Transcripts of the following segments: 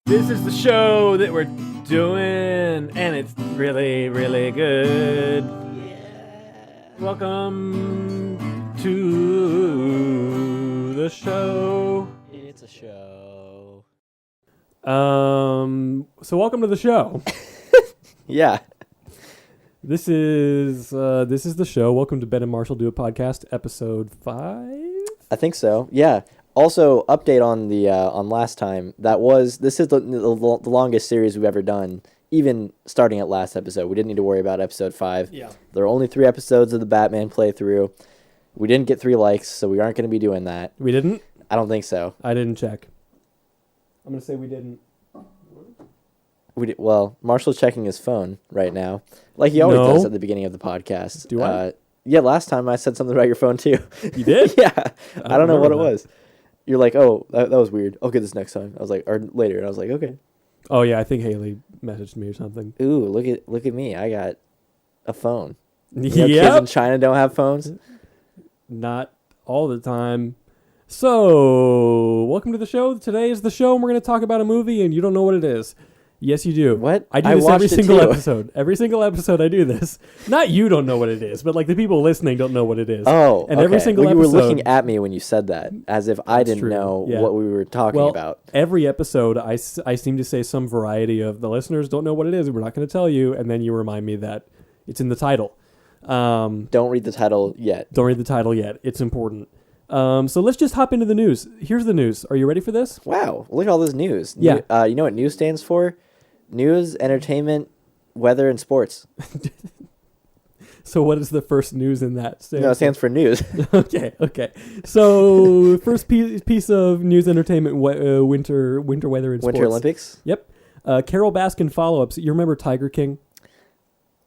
This is the show that we're doing, and it's really, really good. Yeah. Welcome to the show. It's a show. So welcome to the show. Yeah. This is the show. Welcome to Ben and Marshall Do a Podcast, episode 5. I think so. Yeah. Also, update on the on last time. This is the longest series we've ever done. Even starting at last episode, we didn't need to worry about episode 5. Yeah. There are only 3 episodes of the Batman playthrough. We didn't get 3 likes, so we aren't going to be doing that. We didn't? I don't think so. I didn't check. I'm gonna say we didn't. Well, Marshall's checking his phone right now, like he always does at the beginning of the podcast. Do I? Yeah, last time I said something about your phone too. You did? Yeah. I don't know what it that. was. You're like, oh, that was weird. I'll get this next time. I was like, or later. And I was like, okay. Oh yeah, I think Haley messaged me or something. Ooh, look at me. I got a phone. Kids in China don't have phones. Not all the time. So, welcome to the show. Today is the show, and we're going to talk about a movie, and you don't know what it is. Yes, you do. What? I do this every single episode. Every single episode I do this. Not you don't know what it is, but like the people listening don't know what it is. Oh, and every single episode. You were looking at me when you said that, as if I didn't know what we were talking about. Every episode, I seem to say some variety of the listeners don't know what it is, and we're not going to tell you, and then you remind me that it's in the title. Don't read the title yet. Don't read the title yet. It's important. So let's just hop into the news. Here's the news. Are you ready for this? Wow, look at all this news. Yeah. You know what news stands for? News, entertainment, weather, and sports. So what is the first news in that? No, it stands for news. Okay. So first piece of news, entertainment, winter weather, and sports. Winter Olympics? Yep. Carol Baskin follow-ups. You remember Tiger King?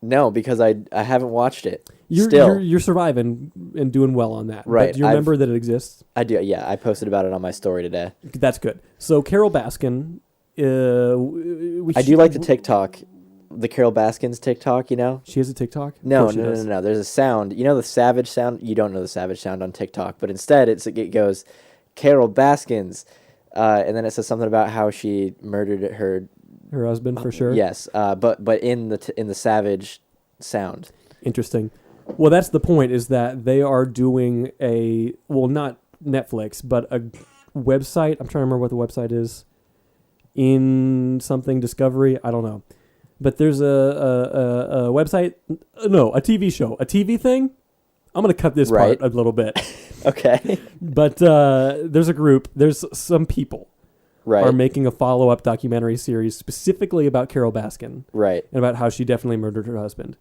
No, because I haven't watched it. You're surviving and doing well on that. Right. But do you remember that it exists? I do. Yeah, I posted about it on my story today. That's good. So Carol Baskin. I do like the TikTok, the Carol Baskins TikTok. You know, she has a TikTok. No. There's a sound. You know the Savage sound. You don't know the Savage sound on TikTok, but instead it goes, Carol Baskins, and then it says something about how she murdered her husband for sure. Yes, but in the Savage sound. Interesting. Well, that's the point. Is that they are doing not Netflix, but a website. I'm trying to remember what the website is. In something Discovery, I don't know, but there's a website, no, a TV show, a TV thing. I'm gonna cut this part a little bit. Okay. But there's a group, there's some people are making a follow-up documentary series specifically about Carol Baskin, and about how she definitely murdered her husband.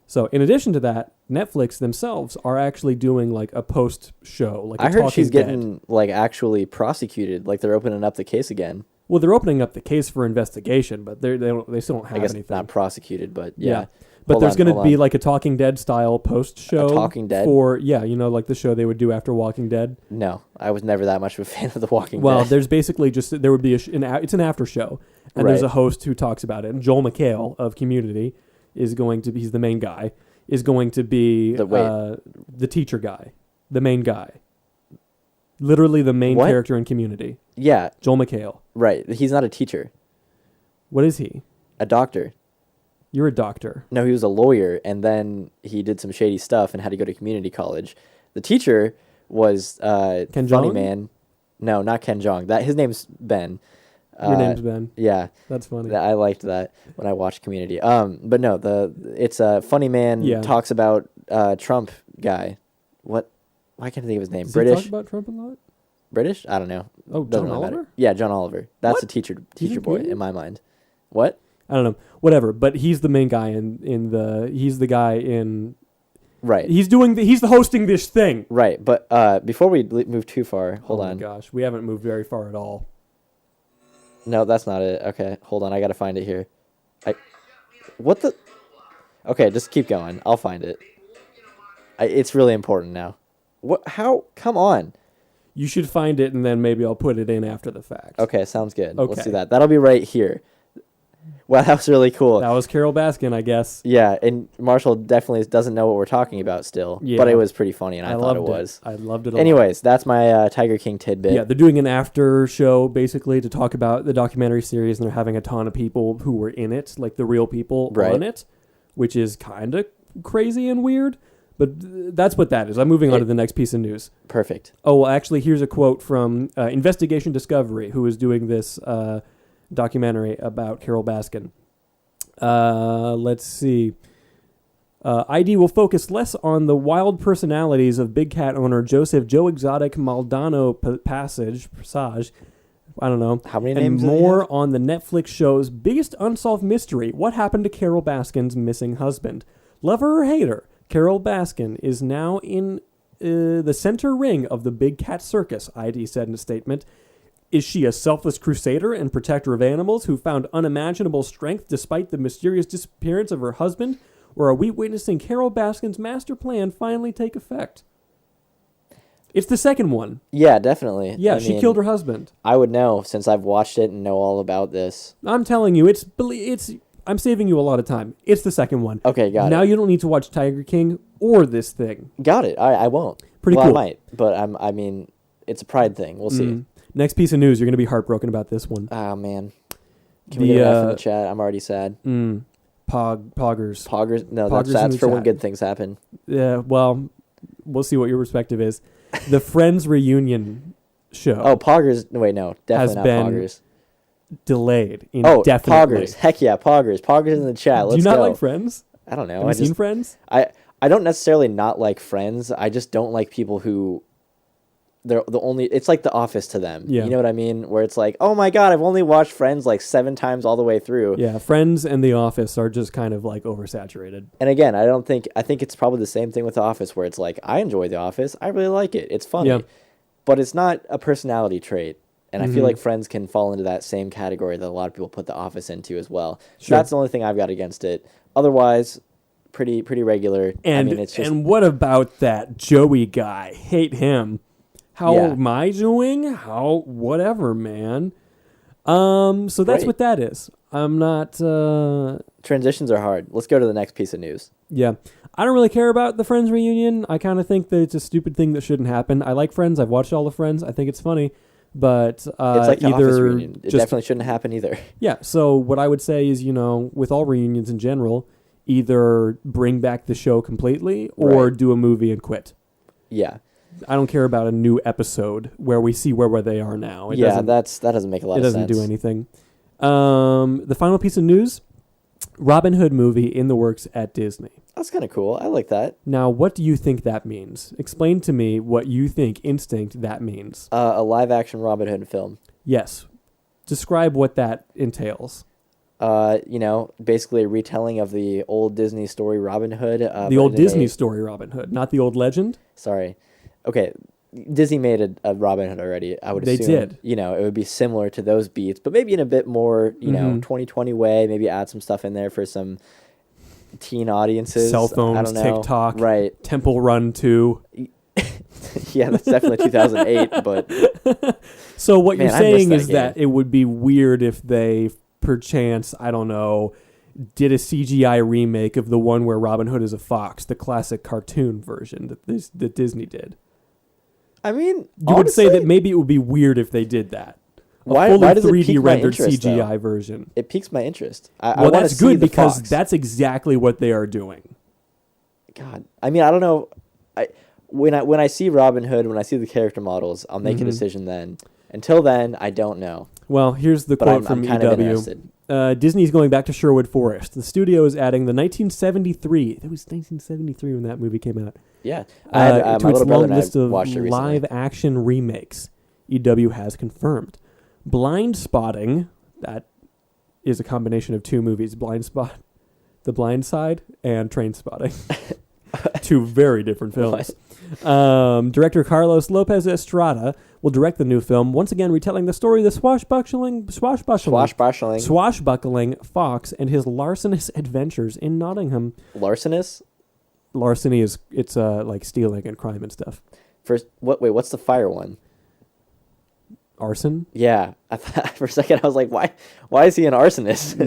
So in addition to that, Netflix themselves are actually doing like a post show. Like I heard she's getting like actually prosecuted. Like they're opening up the case again. Well, they're opening up the case for investigation, but they still don't have anything. I guess not prosecuted, but yeah. But there's going to be like a Talking Dead style post show. Talking Dead? Like the show they would do after Walking Dead. No, I was never that much of a fan of The Walking Dead. Well, there's basically it's an after show, and there's a host who talks about it. And Joel McHale of Community he's the main guy, is going to be the teacher guy, the main guy. Literally the main character in Community. Yeah. Joel McHale. Right. He's not a teacher. What is he? A doctor. You're a doctor. No, he was a lawyer, and then he did some shady stuff and had to go to community college. The teacher was Ken Funny Jeong? Man. No, not Ken Jeong. His name's Ben. Your name's Ben. Yeah. That's funny. I liked that when I watched Community. But no, it's a Funny Man talks about Trump guy. What? Why can't I think of his name? Does British. He talk about Trump a lot? British? I don't know. Oh, Doesn't John really Oliver? matter. Yeah, John Oliver. That's a teacher boy in my mind. What? I don't know. Whatever. But he's the main guy he's the guy in. Right. He's hosting this thing. Right. But before we move too far, hold on. Oh my gosh, we haven't moved very far at all. No, that's not it. Okay, hold on. I gotta find it here. What the? Okay, just keep going. I'll find it. It's really important now. What? How? Come on. You should find it, and then maybe I'll put it in after the fact. Okay, sounds good. Okay. Let's do that. That'll be right here. Wow, that was really cool. That was Carol Baskin, I guess. Yeah, and Marshall definitely doesn't know what we're talking about still. Yeah. But it was pretty funny, and I thought loved it was. I loved it a lot. Anyways, that's my Tiger King tidbit. Yeah, they're doing an after show, basically, to talk about the documentary series, and they're having a ton of people who were in it, like the real people on it, which is kind of crazy and weird. But that's what that is. I'm moving on to the next piece of news. Perfect. Oh, well, actually, here's a quote from Investigation Discovery, who is doing this documentary about Carol Baskin. Let's see. ID will focus less on the wild personalities of big cat owner Joseph Joe Exotic Maldonado Passage. I don't know. How many and names? More on the Netflix show's biggest unsolved mystery: what happened to Carol Baskin's missing husband? Lover or hater, Carol Baskin is now in the center ring of the big cat circus. ID said in a statement. Is she a selfless crusader and protector of animals who found unimaginable strength despite the mysterious disappearance of her husband? Or are we witnessing Carol Baskin's master plan finally take effect? It's the second one. Yeah, definitely. Yeah, she killed her husband. I would know since I've watched it and know all about this. I'm telling you, I'm saving you a lot of time. It's the second one. Okay, got it. Now you don't need to watch Tiger King or this thing. Got it. I won't. Pretty cool. I might, but I mean, it's a pride thing. We'll see. Next piece of news, you're going to be heartbroken about this one. Oh, man. Can we get an F in the chat? I'm already sad. Poggers. Poggers? No, Poggers that's for chat. when good things happen. Yeah, well, we'll see what your perspective is. The Friends reunion show. Oh, Poggers. No, wait, no. Definitely not been Poggers. Delayed indefinitely. Oh, Poggers. Heck yeah, Poggers. Poggers in the chat. Let's go. Do you not like Friends? I don't know. Have you seen Friends? I don't necessarily not like Friends. I just don't like people who... They're the only. It's like The Office to them. Yeah. You know what I mean? Where it's like, oh my god, I've only watched Friends like 7 times all the way through. Yeah, Friends and The Office are just kind of like oversaturated. And again, I think it's probably the same thing with The Office, where it's like, I enjoy The Office, I really like it, it's funny, but it's not a personality trait. And I feel like Friends can fall into that same category that a lot of people put The Office into as well. So that's the only thing I've got against it. Otherwise, pretty regular. And I mean, it's just... and what about that Joey guy? Hate him. How am I doing? How whatever, man. So that's what that is. I'm not. Transitions are hard. Let's go to the next piece of news. Yeah, I don't really care about the Friends reunion. I kind of think that it's a stupid thing that shouldn't happen. I like Friends. I've watched all the Friends. I think it's funny, but it's like the either Office reunion. It definitely shouldn't happen either. Yeah. So what I would say is, with all reunions in general, either bring back the show completely or do a movie and quit. Yeah. I don't care about a new episode where we see where they are now. That doesn't make a lot of sense. It doesn't do anything. The final piece of news, Robin Hood movie in the works at Disney. That's kind of cool. I like that. Now, what do you think that means? Explain to me what you think instinct that means. A live-action Robin Hood film. Yes. Describe what that entails. Basically a retelling of the old Disney story Robin Hood. The old Disney story Robin Hood, not the old legend? Sorry. Okay, Disney made a Robin Hood already. I would assume. They did. It would be similar to those beats, but maybe in a bit more, 2020 way. Maybe add some stuff in there for some teen audiences. Cell phones, TikTok, right? Temple Run 2. Yeah, that's definitely 2008. But so what you're saying is that it would be weird if they, perchance, I don't know, did a CGI remake of the one where Robin Hood is a fox, the classic cartoon version that Disney did. I mean, you would say that maybe it would be weird if they did that. Why does 3D it pique rendered my interest, CGI though? version. It piques my interest. That's good because that's exactly what they are doing. God, I mean, I don't know. When I see Robin Hood, when I see the character models, I'll make a decision then. Until then, I don't know. Well, here's the quote from EW. Disney's going back to Sherwood Forest. The studio is adding the 1973. It was 1973 when that movie came out. Yeah. To its long list of live-action remakes. EW has confirmed. Blind Spotting, that is a combination of 2 movies, The Blind Side and Train Spotting. 2 very different films. Director Carlos Lopez Estrada will direct the new film, once again retelling the story of the swashbuckling fox and his larcenous adventures in Nottingham. Larcenous? Larceny is like stealing and crime and stuff. First, what's the fire one? Arson? Yeah. I thought, for a second, I was like, why is he an arsonist?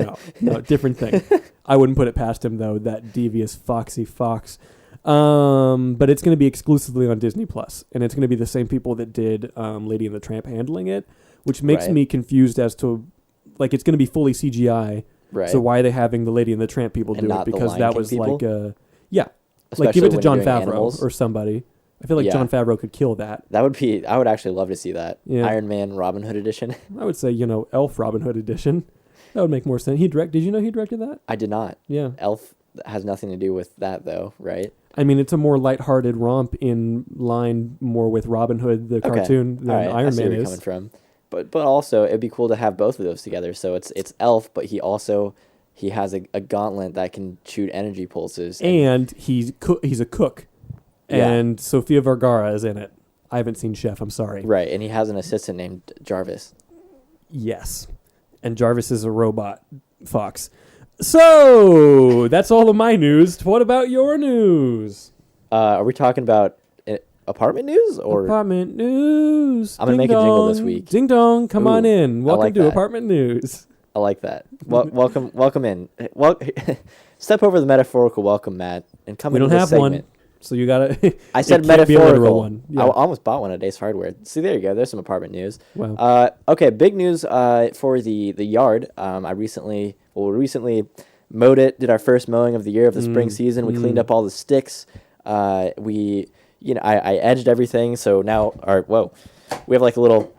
No, different thing. I wouldn't put it past him, though, that devious foxy fox. But it's going to be exclusively on Disney Plus, and it's going to be the same people that did Lady and the Tramp handling it, which makes me confused as to, like, it's going to be fully CGI. Right. So why are they having the Lady and the Tramp people do it? Because that was people? like, yeah, Especially like give it to when Jon you're doing Favreau animals. or somebody. I feel like Jon Favreau could kill that. That would be. I would actually love to see that. Yeah. Iron Man Robin Hood edition. I would say, Elf Robin Hood edition. That would make more sense. Did you know he directed that? I did not. Yeah. Elf has nothing to do with that, though, right? I mean, it's a more lighthearted romp in line more with Robin Hood, the cartoon, than Iron Man where you're is. coming from. But also, it'd be cool to have both of those together. So it's Elf, but he has a gauntlet that can shoot energy pulses. And he's a cook. Yeah. And Sofia Vergara is in it. I haven't seen Chef, I'm sorry. Right, and he has an assistant named Jarvis. Yes. And Jarvis is a robot fox. So, that's all of my news. What about your news? Are we talking about apartment news? Or Apartment news. I'm going to make a jingle this week. Ding dong, come on in. Welcome like to that. Apartment news. I like that. Welcome in. Step over the metaphorical welcome, Matt, and come into this segment. One. So you gotta. I said metaphorical. One. Yeah. I almost bought one at Ace Hardware. See, there you go. There's some apartment news. Wow. Okay, big news. For the yard. We recently mowed it. Did our first mowing of the year of the spring season. We cleaned up all the sticks. I edged everything. So now we have like a little.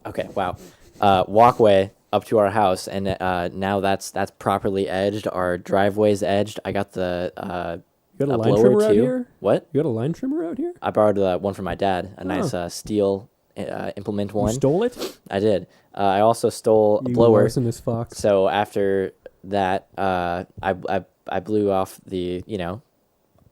Okay. Wow. Walkway up to our house, and now that's properly edged. Our driveway's edged. I got the. You got a line trimmer out here? What? You got a line trimmer out here? I borrowed one from my dad, a nice steel implement one. You stole it? I did. I also stole a blower. Arsonist fox. So after that, I blew off the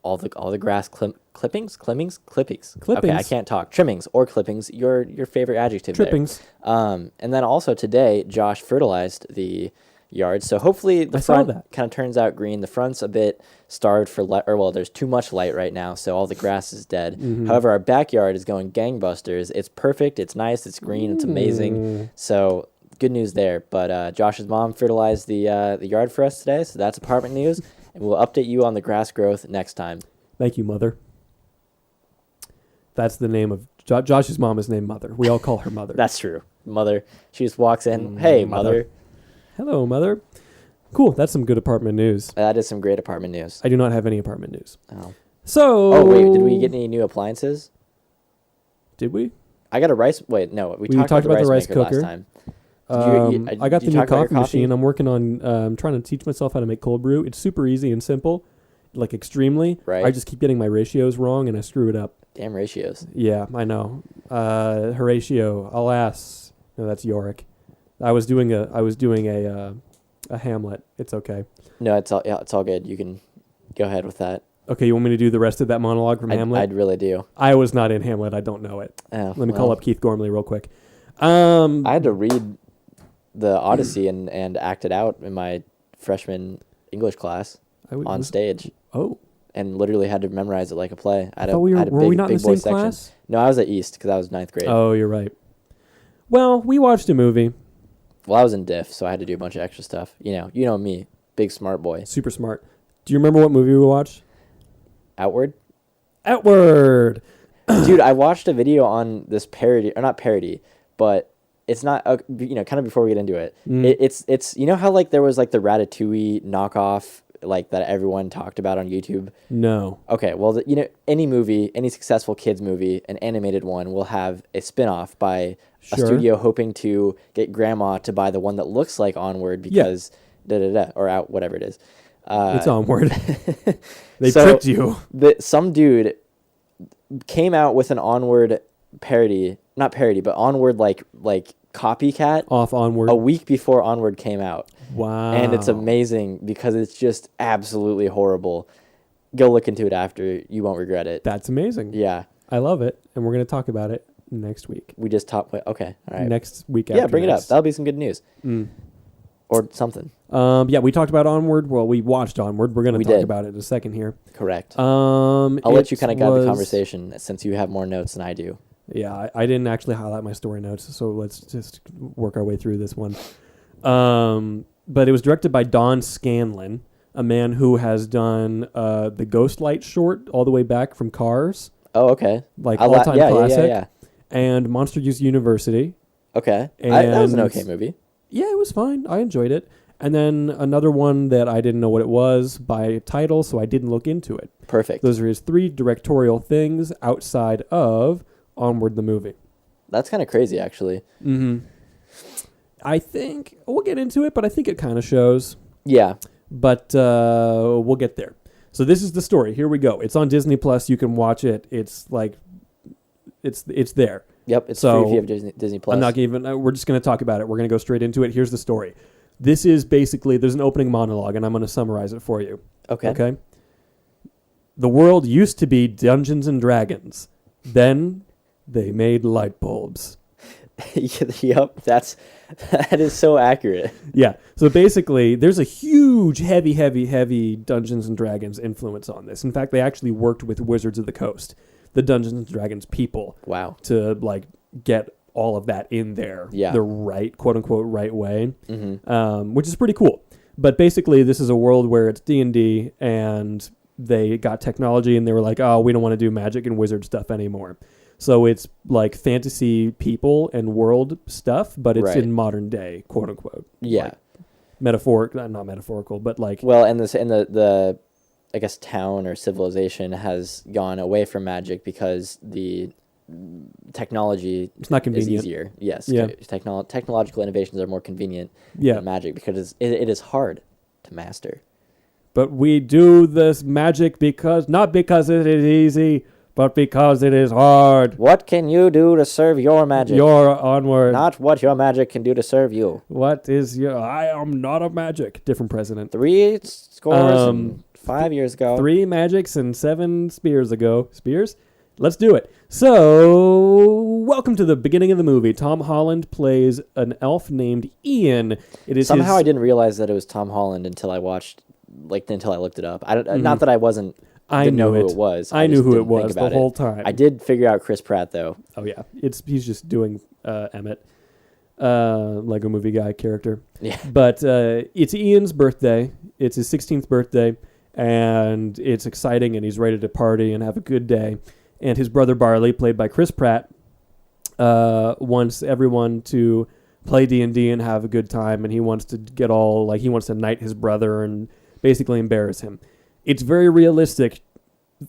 all the grass clippings. Okay, I can't talk. Trimmings or clippings. Your favorite adjective. Trippings. There. And then also today, Josh fertilized the yard, so hopefully the front kind of turns out green. The front's a bit starved for light, there's too much light right now, so all the grass is dead. However, our backyard is going gangbusters. It's perfect, it's nice, it's green, it's amazing. So good news there. But Josh's mom fertilized the yard for us today, so that's apartment news, and we'll update you on the grass growth next time. Thank you, Mother. That's the name of Josh's mom is named Mother. We all call her Mother. That's true. Mother. She just walks in. Hey, Mother. Hello, Mother. Cool. That's some good apartment news. That is some great apartment news. I do not have any apartment news. Oh. So. Oh, wait. Did we get any new appliances? Did we? I got a rice. Wait, no. We talked about the rice cooker last time. I got the new coffee machine. I'm working on trying to teach myself how to make cold brew. It's super easy and simple, like extremely. Right. I just keep getting my ratios wrong and I screw it up. Damn ratios. Yeah, I know. Horatio, alas. No, that's Yorick. I was doing a Hamlet. It's okay. No, it's all good. You can go ahead with that. Okay, you want me to do the rest of that monologue from Hamlet? I'd really do. I was not in Hamlet. I don't know it. Oh, Let me call up Keith Gormley real quick. I had to read the Odyssey and act it out in my freshman English class on stage. Oh. And literally had to memorize it like a play. Were we not in the same class? No, I was at East because I was 9th grade. Oh, you're right. Well, we watched a movie. Well, I was in diff, so I had to do a bunch of extra stuff. You know me, big smart boy. Super smart. Do you remember what movie we watched? Outward? Outward! Dude, I watched a video on this parody, or not parody, but it's not, kind of before we get into it. It's how like there was like the Ratatouille knockoff, like that everyone talked about on YouTube? No. Okay, well, any movie, any successful kids movie, an animated one, will have a spin-off by a studio hoping to get grandma to buy the one that looks like Onward because or out, whatever it is. It's Onward. They tricked you. Some dude came out with an Onward parody, not parody, but Onward like copycat off Onward a week before Onward came out. Wow. And it's amazing because it's just absolutely horrible. Go look into it after. You won't regret it. That's amazing. Yeah. I love it. And we're going to talk about it next week. We just talked. Okay. All right. Next week after. Yeah, bring it up. That'll be some good news. Or something. We talked about Onward. Well, we watched Onward. We're going to talk about it in a second here. Correct. I'll let you kind of guide the conversation since you have more notes than I do. Yeah, I didn't actually highlight my story notes, so let's just work our way through this one. But it was directed by Don Scanlon, a man who has done the Ghostlight short all the way back from Cars. Oh, okay. Like all-time classic. Yeah. And Monster Use University. Okay. That was an okay movie. Yeah, it was fine. I enjoyed it. And then another one that I didn't know what it was by title, so I didn't look into it. Perfect. Those are his 3 directorial things outside of Onward the movie. That's kind of crazy, actually. Mm-hmm. I think we'll get into it, but I think it kind of shows. Yeah. But we'll get there. So this is the story. Here we go. It's on Disney Plus. You can watch it. It's like it's there. Yep. It's free if you have Disney Plus. I'm not even. We're just going to talk about it. We're going to go straight into it. Here's the story. This is basically, there's an opening monologue, and I'm going to summarize it for you. Okay. The world used to be Dungeons and Dragons. Then they made light bulbs. Yep, that is so accurate. Yeah. So basically, there's a huge, heavy Dungeons and Dragons influence on this. In fact, they actually worked with Wizards of the Coast, the Dungeons and Dragons people. Wow. To like get all of that in there, the right, quote unquote, right way, which is pretty cool. But basically, this is a world where it's D&D, and they got technology, and they were like, oh, we don't want to do magic and wizard stuff anymore. So it's like fantasy people and world stuff, but it's in modern day, quote unquote. Yeah. Like metaphorical, not metaphorical, but like. Well, and the I guess town or civilization has gone away from magic because the technology it's not convenient. is easier. Yes. Yeah. Technological innovations are more convenient than magic because it is hard to master. But we do this magic not because it is easy, but because it is hard. What can you do to serve your magic? Your Onward. Not what your magic can do to serve you. What is your... I am not a magic. Different president. 3 scores and 5 years ago. 3 magics and 7 spears ago. Spears? Let's do it. So, welcome to the beginning of the movie. Tom Holland plays an elf named Ian. It is Somehow I didn't realize that it was Tom Holland until I looked it up. Not that I wasn't... I didn't know who it was. I knew who it was the whole time. I did figure out Chris Pratt, though. Oh, yeah. He's just doing Emmett, Lego Movie guy character. Yeah. But it's Ian's birthday. It's his 16th birthday, and it's exciting, and he's ready to party and have a good day. And his brother Barley, played by Chris Pratt, wants everyone to play D&D and have a good time, and he wants to he wants to knight his brother and basically embarrass him. It's very realistic,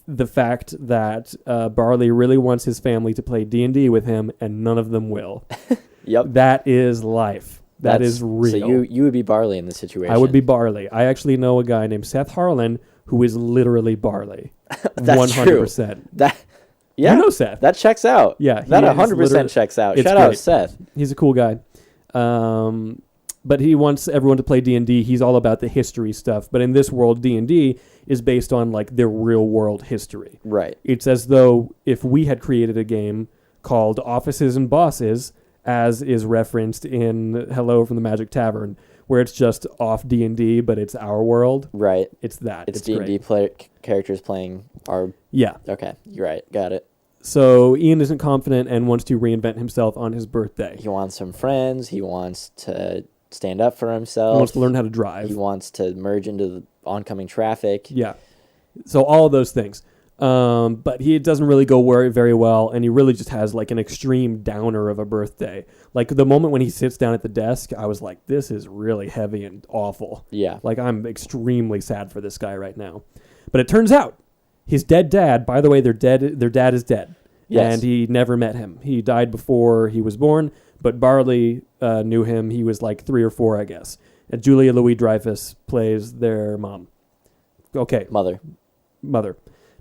the fact that Barley really wants his family to play D&D with him, and none of them will. Yep. That is life. That is real. So you would be Barley in this situation. I would be Barley. I actually know a guy named Seth Harlan who is literally Barley. That's 100%. True. Yeah. You know Seth. That checks out. Yeah. That 100% checks out. Shout great. out Seth. He's a cool guy. But he wants everyone to play D&D. He's all about the history stuff. But in this world, D&D is based on like their real world history. Right. It's as though if we had created a game called Offices and Bosses, as is referenced in Hello from the Magic Tavern, where it's just off D&D, but it's our world. Right. It's that. It's D&D characters playing our... Yeah. Okay. You're right. Got it. So Ian isn't confident and wants to reinvent himself on his birthday. He wants some friends. He wants to stand up for himself. He wants to learn how to drive. He wants to merge into the oncoming traffic. Yeah. So all of those things. But he doesn't really go very well, and he really just has like an extreme downer of a birthday. Like the moment when he sits down at the desk, I was like, this is really heavy and awful. Yeah. Like I'm extremely sad for this guy right now. But it turns out his dead dad, by the way, their dad is dead. Yes. And he never met him. He died before he was born, but Barley knew him. He was like 3 or 4, I guess. And Julia Louis-Dreyfus plays their mom. Okay. Mother.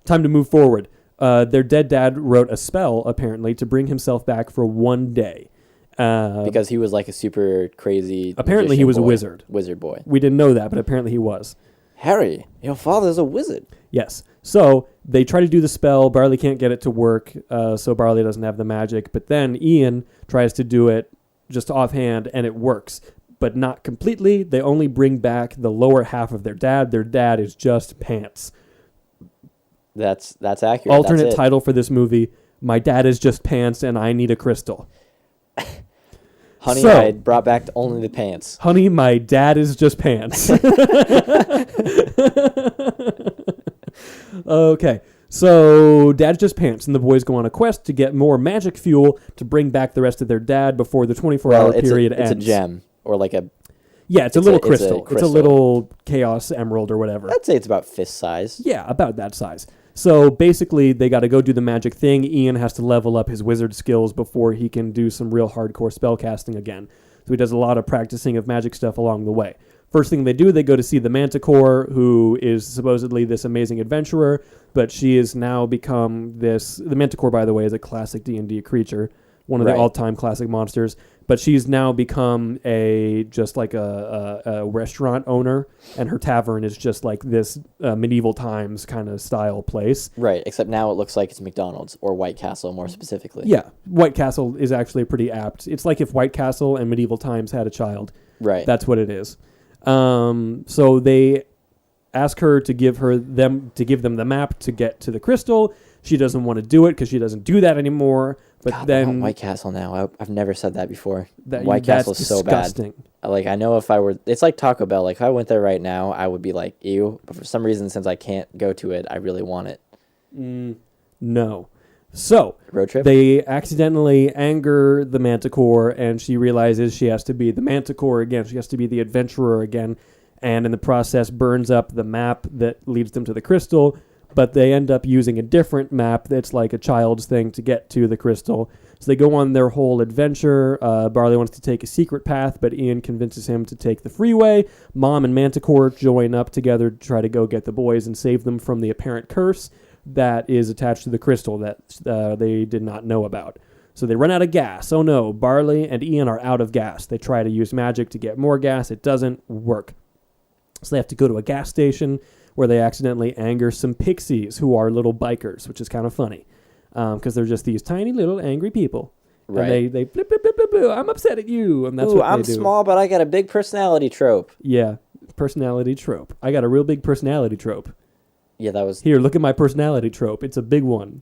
Time to move forward. Their dead dad wrote a spell, apparently, to bring himself back for 1 day. Because he was like a super crazy... Apparently he was a wizard. Wizard boy. We didn't know that, but apparently he was. Harry, your father's a wizard. Yes. So they try to do the spell. Barley can't get it to work, so Barley doesn't have the magic. But then Ian tries to do it just offhand, and it works. But not completely. They only bring back the lower half of their dad. Their dad is just pants. That's accurate. Alternate title for this movie, My dad is just pants and I need a crystal. Honey, So- I brought back only the pants. Honey, my dad is just pants. Okay. So dad's just pants, and the boys go on a quest to get more magic fuel to bring back the rest of their dad before the 24-hour period it's ends. a gem or like a. Yeah, it's a little crystal. It's a crystal. little chaos emerald or whatever. I'd say it's about fist size. Yeah, about that size. So basically, they got to go do the magic thing. Ian has to level up his wizard skills before he can do some real hardcore spell casting again. So he does a lot of practicing of magic stuff along the way. First thing they do, they go to see the Manticore, who is supposedly this amazing adventurer, but she has now become this... The Manticore, by the way, is a classic D&D creature, one of the all-time classic monsters, but she's now become just like a restaurant owner, and her tavern is just like this medieval times kind of style place. Right, except now it looks like it's McDonald's or White Castle more specifically. Yeah, White Castle is actually pretty apt. It's like if White Castle and medieval times had a child. Right. That's what it is. So they ask her to give them the map to get to the crystal. She doesn't want to do it because she doesn't do that anymore. But God, then I want White Castle now. I've never said that before. White White Castle is so bad. disgusting. Like, I know if I were... It's like Taco Bell. Like, if I went there right now, I would be like, ew. But for some reason, since I can't go to it, I really want it. No. So Road trip? they accidentally anger the Manticore, and she realizes she has to be the Manticore again. She has to be the adventurer again, and in the process burns up the map that leads them to the crystal. But they end up using a different map that's like a child's thing to get to the crystal. So they go on their whole adventure. Barley wants to take a secret path, but Ian convinces him to take the freeway. Mom and Manticore join up together to try to go get the boys and save them from the apparent curse that is attached to the crystal that they did not know about. So they run out of gas. Oh no, Barley and Ian are out of gas. They try to use magic to get more gas. It doesn't work. So they have to go to a gas station where they accidentally anger some pixies who are little bikers, which is kind of funny because they're just these tiny little angry people. Right. And they blip, blip, blip, blip, blip, I'm upset at you. And that's what I'm they do. small, but I got a big personality trope. Yeah, personality trope. I got a real big personality trope. Yeah, that was... Here, look at my personality trope. It's a big one.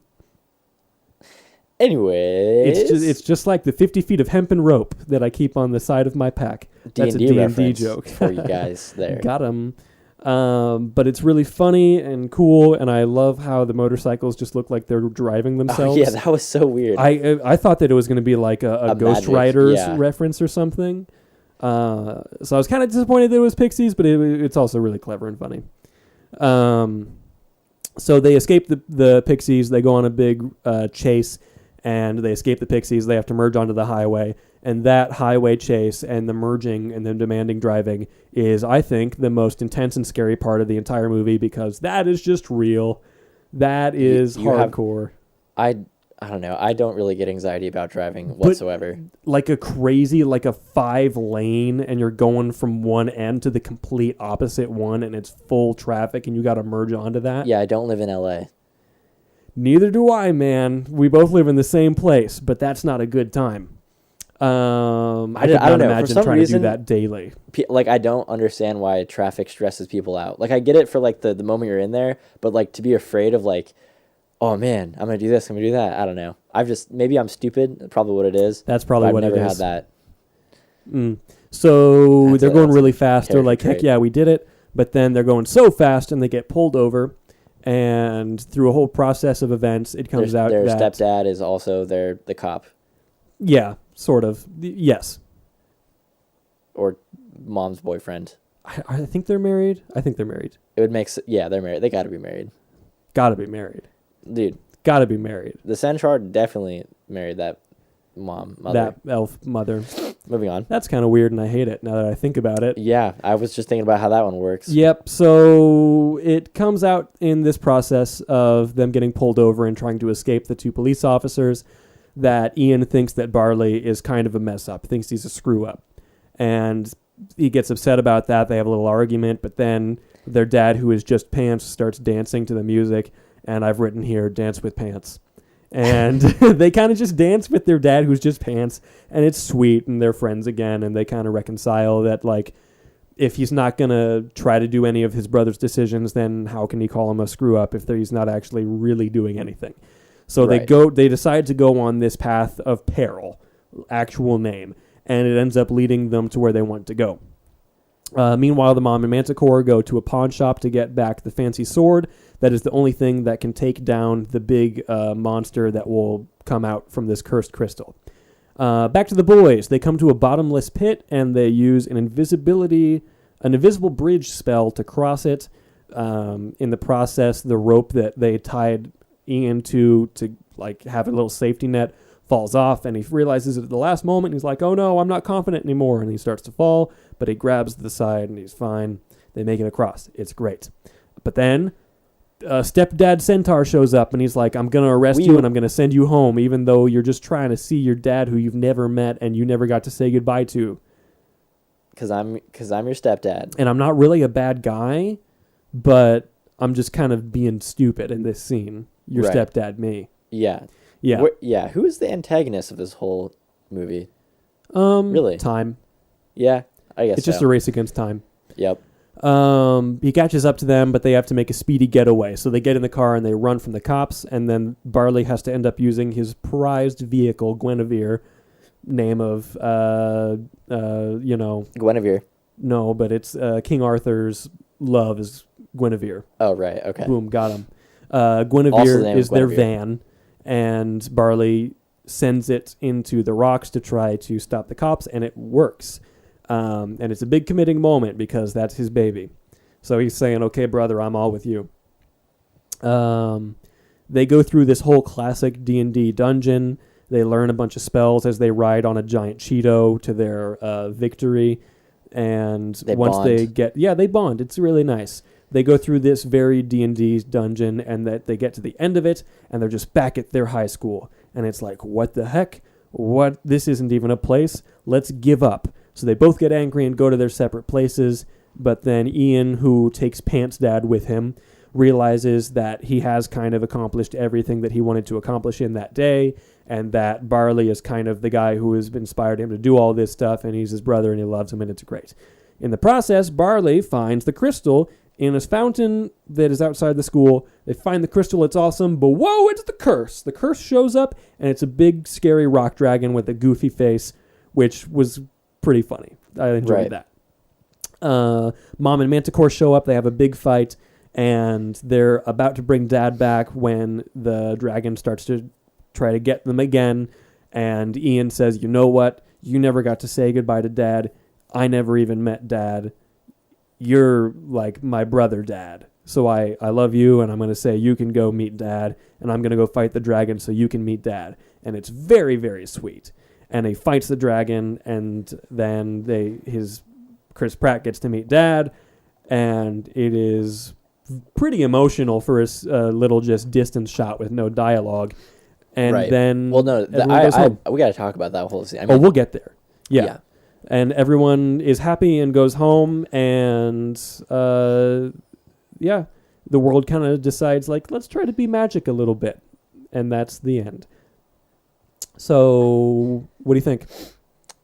Anyways... It's just like the 50 feet of hempen rope that I keep on the side of my pack. That's a D&D D&D reference joke. for you guys there. Got him. But it's really funny and cool, and I love how the motorcycles just look like they're driving themselves. Oh, yeah, that was so weird. I thought that it was going to be like a Ghost Magic, Riders yeah. reference or something. So I was kind of disappointed that it was Pixies, but it's also really clever and funny. So they escape the Pixies. They go on a big chase, and they escape the Pixies. They have to merge onto the highway. And that highway chase and the merging and the demanding driving is, I think, the most intense and scary part of the entire movie because that is just real. That is hardcore. I don't know. I don't really get anxiety about driving whatsoever. Like a crazy, like a 5-lane, and you're going from one end to the complete opposite one, and it's full traffic, and you got to merge onto that. Yeah, I don't live in LA. Neither do I, man. We both live in the same place, but that's not a good time. I could I not don't know. imagine For some trying reason, to do that daily. Like, I don't understand why traffic stresses people out. Like, I get it for, like, the moment you're in there, but, like, to be afraid of, like, oh, man, I'm going to do this, I'm going to do that. I don't know. Maybe I'm stupid, probably what it is. That's probably what it is. I've never had that. So they're going really that's fast. They're like, heck yeah, we did it. But then they're going so fast, and they get pulled over. And through a whole process of events, it comes out their that... stepdad is also the cop. Yeah, sort of. Yes. Or mom's boyfriend. I think they're married. I think they're married. It would make... Yeah, they're married. They got to be married. Got to be married. Dude. Got to be married. The Centaur definitely married that mother. That elf mother. Moving on. That's kind of weird, and I hate it now that I think about it. Yeah, I was just thinking about how that one works. Yep, so it comes out in this process of them getting pulled over and trying to escape the two police officers that Ian thinks that Barley is kind of a mess up, thinks he's a screw up. And he gets upset about that. They have a little argument, but then their dad, who is just pants, starts dancing to the music, and I've written here, dance with pants. And they kind of just dance with their dad, who's just pants, and it's sweet, and they're friends again, and they kind of reconcile that, like, if he's not going to try to do any of his brother's decisions, then how can he call him a screw-up if he's not actually really doing anything? So Right. they decide to go on this path of peril, actual name, and it ends up leading them to where they want to go. Meanwhile, the mom and Manticore go to a pawn shop to get back the fancy sword. That is the only thing that can take down the big monster that will come out from this cursed crystal. Back to the boys. They come to a bottomless pit, and they use an invisible bridge spell to cross it. In the process, the rope that they tied Ian to like have a little safety net falls off, and he realizes it at the last moment. He's like, "Oh no, I'm not confident anymore," and he starts to fall. But he grabs the side, and he's fine. They make it across. It's great. But then stepdad Centaur shows up, and he's like, "I'm going to arrest you, and I'm going to send you home, even though you're just trying to see your dad who you've never met and you never got to say goodbye to." Because I'm your stepdad. And I'm not really a bad guy, but I'm just kind of being stupid in this scene. Your Right. stepdad, me. Yeah. Yeah. Yeah. Who is the antagonist of this whole movie? Really? Time. Yeah, I guess It's just so. a race against time. Yep. He catches up to them, but they have to make a speedy getaway. So they get in the car and they run from the cops, and then Barley has to end up using his prized vehicle, Guinevere, name of, Guinevere. no, but it's King Arthur's love is Guinevere. Oh, right. Okay. Boom, got him. Also Guinevere the name is of their Guinevere. van, and Barley sends it into the rocks to try to stop the cops, and it works. And it's a big committing moment because that's his baby. So he's saying, "Okay, brother, I'm all with you." They go through this whole classic D&D dungeon. They learn a bunch of spells as they ride on a giant Cheeto to their victory. And They once bond. they bond. It's really nice. They go through this very D&D dungeon, and that they get to the end of it, and they're just back at their high school. And it's like, what the heck? What? This isn't even a place. Let's give up. So they both get angry and go to their separate places. But then Ian, who takes Pants Dad with him, realizes that he has kind of accomplished everything that he wanted to accomplish in that day, and that Barley is kind of the guy who has inspired him to do all this stuff, and he's his brother, and he loves him, and it's great. In the process, Barley finds the crystal in a fountain that is outside the school. They find the crystal, it's awesome, but whoa, it's the curse. The curse shows up, and it's a big, scary rock dragon with a goofy face, which was pretty funny. I enjoyed that. Mom and Manticore show up. They have a big fight, and they're about to bring Dad back when the dragon starts to try to get them again. And Ian says, "You know what? You never got to say goodbye to Dad. I never even met Dad. You're like my brother, Dad. So I love you, and I'm going to say you can go meet Dad, and I'm going to go fight the dragon so you can meet Dad." And it's very, very sweet. And he fights the dragon, and then Chris Pratt gets to meet Dad, and it is pretty emotional for a little just distance shot with no dialogue. And Right. then Well, no, everyone goes home. we got to talk about that whole scene. I mean, We'll get there. Yeah. yeah. And everyone is happy and goes home, and the world kind of decides, like, let's try to be magic a little bit. And that's the end. So, what do you think?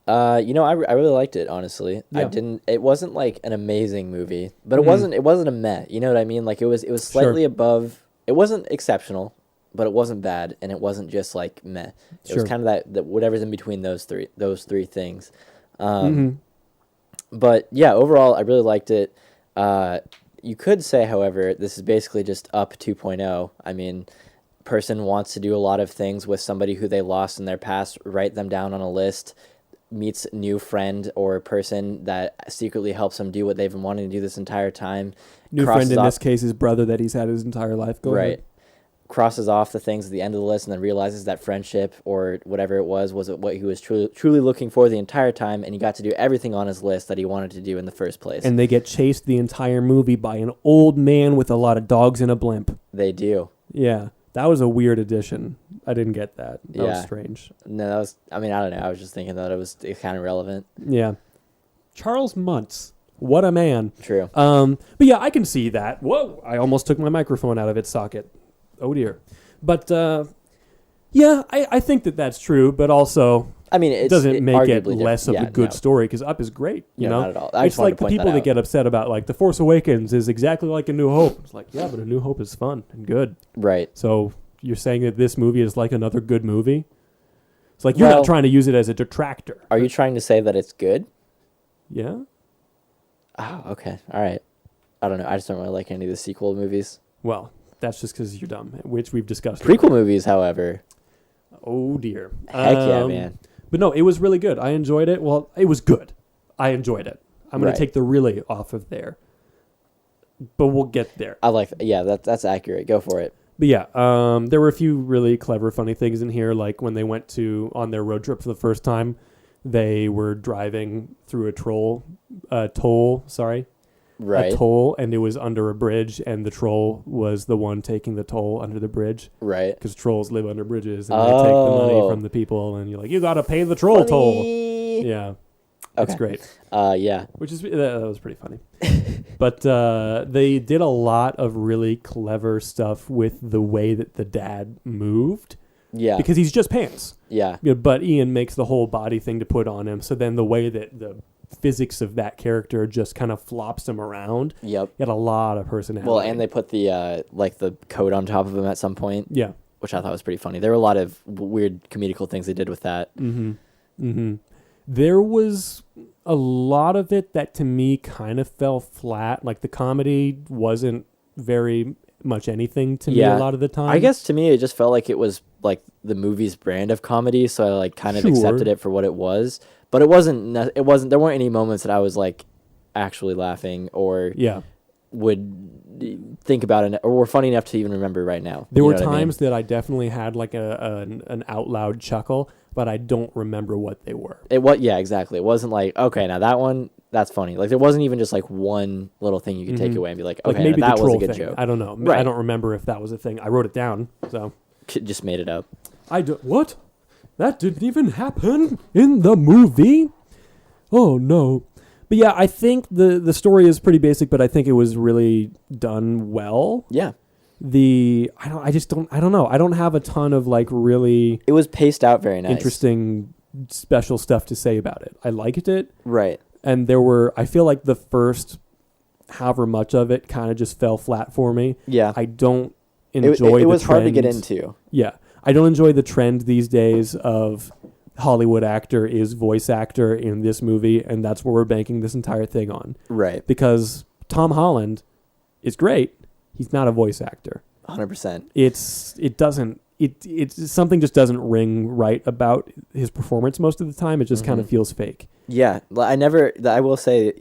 I really liked it, honestly. Yeah. It wasn't like an amazing movie, but it wasn't a meh. You know what I mean? Like it was slightly above. It wasn't exceptional, but it wasn't bad, and it wasn't just like meh. It was kind of that whatever's in between those three things. But yeah, overall, I really liked it. You could say, however, this is basically just Up 2.0. I mean, person wants to do a lot of things with somebody who they lost in their past, write them down on a list, meets a new friend or person that secretly helps them do what they've been wanting to do this entire time. New friend in this case, his brother that he's had his entire life. Go ahead. Crosses off the things at the end of the list and then realizes that friendship or whatever it was what he was truly looking for the entire time, and he got to do everything on his list that he wanted to do in the first place. And they get chased the entire movie by an old man with a lot of dogs and a blimp. They do. Yeah. That was a weird addition. I didn't get that. That was strange. No, that was, I don't know. I was just thinking that it was kind of relevant. Yeah. Charles Muntz. What a man. True. But yeah, I can see that. Whoa, I almost took my microphone out of its socket. Oh dear. But yeah, I think that's true, but also it doesn't make it less of a good story, because Up is great. You know, not at all. It's like the people that get upset about like The Force Awakens is exactly like A New Hope. It's like, yeah, but A New Hope is fun and good. Right. So you're saying that this movie is like another good movie. It's like you're Well, not trying to use it as a detractor. Are you trying to say that it's good? Yeah. Oh, okay. All right. I don't know. I just don't really like any of the sequel movies. Well, that's just because you're dumb, which we've discussed. Prequel movies, however. Oh dear. Heck yeah, man. But no, it was really good. I enjoyed it. Well, it was good. I enjoyed it. I'm going Right. to take the really off of there. But we'll get there. I like. Yeah, that's accurate. Go for it. But yeah, there were a few really clever, funny things in here. Like when they went on their road trip for the first time, they were driving through a toll, Right. a toll, and it was under a bridge, and the troll was the one taking the toll under the bridge. Right. Because trolls live under bridges, and they take the money from the people, and you're like, you got to pay the troll toll. Yeah. That's Okay. great. Yeah. Which is that was pretty funny. But they did a lot of really clever stuff with the way that the dad moved. Yeah. Because he's just pants. Yeah. But Ian makes the whole body thing to put on him. So then the way that the physics of that character just kind of flops him around. Yep. He had a lot of personality. Well, and they put the the coat on top of him at some point. Yeah. Which I thought was pretty funny. There were a lot of weird comedical things they did with that. Mm-hmm. Mm-hmm. There was a lot of it that to me kind of fell flat. Like the comedy wasn't very much anything to me a lot of the time. I guess to me it just felt like it was like the movie's brand of comedy, so I like kind of accepted it for what it was. But it wasn't. There weren't any moments that I was like actually laughing or would think about it or were funny enough to even remember right now. There were times that I definitely had like an out loud chuckle, but I don't remember what they were. Yeah, exactly. It wasn't like, okay, now that one, that's funny. Like there wasn't even just like one little thing you could take away and be like, okay, maybe now that the was a troll good thing. joke. I don't know. Right. I don't remember if that was a thing. I wrote it down, so Just made it up. What? That didn't even happen in the movie? Oh no. But yeah, I think the story is pretty basic, but I think it was really done well. Yeah. I don't know. I don't have a ton of like really It was paced out very nice. interesting special stuff to say about it. I liked it. Right. And I feel like the first however much of it kind of just fell flat for me. Yeah. I don't enjoy it was the hard to trend. get into. Yeah. I don't enjoy the trend these days of Hollywood actor is voice actor in this movie, and that's where we're banking this entire thing on. Right. Because Tom Holland is great. He's not a voice actor. 100%. It's something just doesn't ring right about his performance most of the time. It just kind of feels fake. Yeah. I will say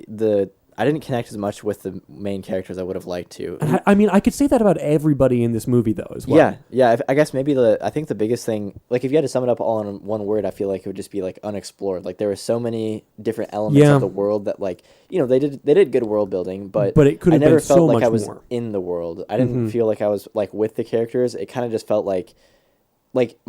I didn't connect as much with the main characters I would have liked to. I mean, I could say that about everybody in this movie, though, as well. Yeah, yeah. I guess maybe I think the biggest thing, like if you had to sum it up all in one word, I feel like it would just be like unexplored. Like there were so many different elements of the world that, like, they did good world building, but it could have I never been felt so like much I was more in the world. I didn't feel like I was like with the characters. It kind of just felt like,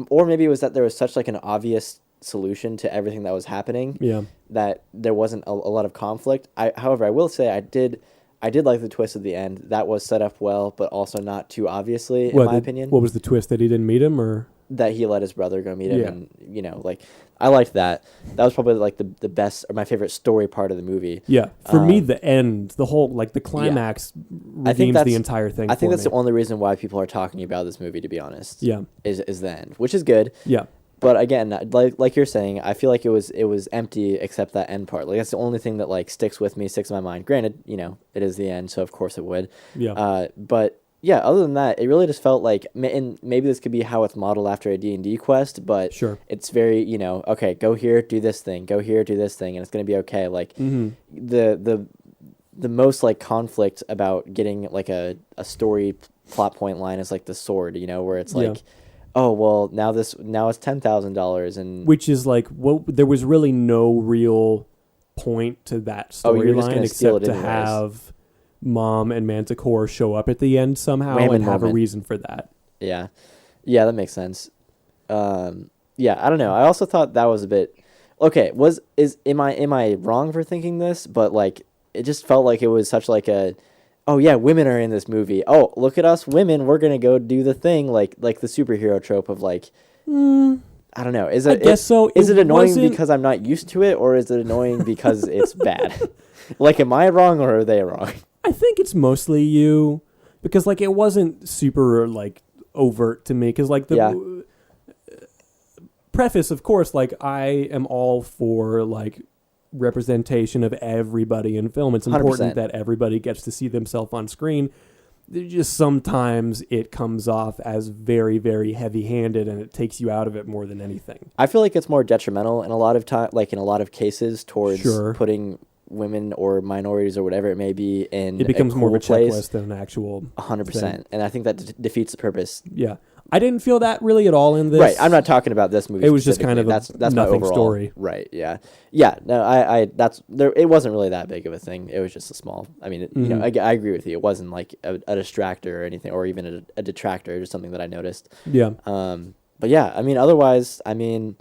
or maybe it was that there was such like an obvious solution to everything that was happening. Yeah. That there wasn't a lot of conflict. However, I will say I did like the twist at the end. That was set up well, but also not too obviously, in my opinion. What was the twist? That he didn't meet him, or that he let his brother go meet him, and like I liked that. That was probably like the best or my favorite story part of the movie. Yeah, for me, the end, the whole like the climax redeems the entire thing. I think that's the only reason why people are talking about this movie. To be honest, is the end, which is good. Yeah. But again, like you're saying, I feel like it was empty except that end part. Like that's the only thing that like sticks in my mind. Granted, it is the end, so of course it would. Yeah. But yeah, other than that, it really just felt like, and maybe this could be how it's modeled after a D&D quest, but sure, it's very okay, go here, do this thing, go here, do this thing, and it's gonna be okay. Like the most like conflict about getting like a story plot point line is like the sword, where it's like. Oh well, now it's $10,000, and which is like there was really no real point to that storyline except to have Mom and Manticore show up at the end somehow and have a reason for that. Yeah, that makes sense. Yeah, I don't know. I also thought that was a bit okay. Am I wrong for thinking this? But like, it just felt like it was such like a. Oh yeah, women are in this movie. Oh, look at us women. We're gonna go do the thing, like the superhero trope of like. I don't know. I guess so. Is it annoying because I'm not used to it, or is it annoying because it's bad? Like, am I wrong or are they wrong? I think it's mostly you, because like it wasn't super like overt to me because like the preface, of course, like I am all for like representation of everybody in film. It's important 100%. that everybody gets to see themselves on screen. Just sometimes it comes off as very, very heavy-handed, and it takes you out of it more than anything. I feel like it's more detrimental in a lot of time, like in a lot of cases, towards putting women or minorities or whatever it may be in. It becomes a cool more of a place. checklist than an actual 100%, and I think that defeats the purpose. Yeah, I didn't feel that really at all in this. Right, I'm not talking about this movie. It was just kind of that's my nothing overall story. Right. Yeah. Yeah. No, I that's there. It wasn't really that big of a thing. It was just a small. I mean, you know, I agree with you. It wasn't like a distractor or anything, or even a detractor. Just something that I noticed. Yeah. But yeah, I mean, otherwise, I mean,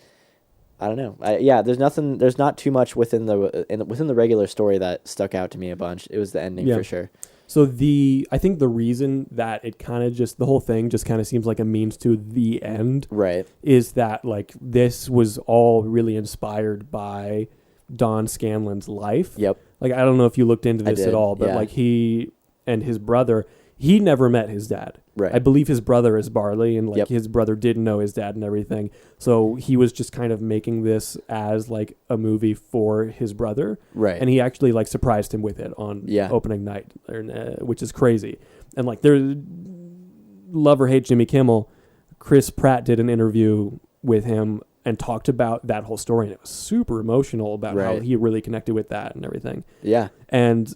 I don't know. There's not too much within the regular story that stuck out to me a bunch. It was the ending for sure. So I think the reason that it kind of just, the whole thing just kind of seems like a means to the end. Right. Is that like this was all really inspired by Don Scanlon's life. Yep. Like, I don't know if you looked into this at all, but like he and his brother, he never met his dad. Right. I believe his brother is Barley, and like his brother didn't know his dad and everything. So he was just kind of making this as like a movie for his brother. Right. And he actually like surprised him with it on opening night, which is crazy. And like love or hate Jimmy Kimmel, Chris Pratt did an interview with him and talked about that whole story, and it was super emotional about how he really connected with that and everything. Yeah. And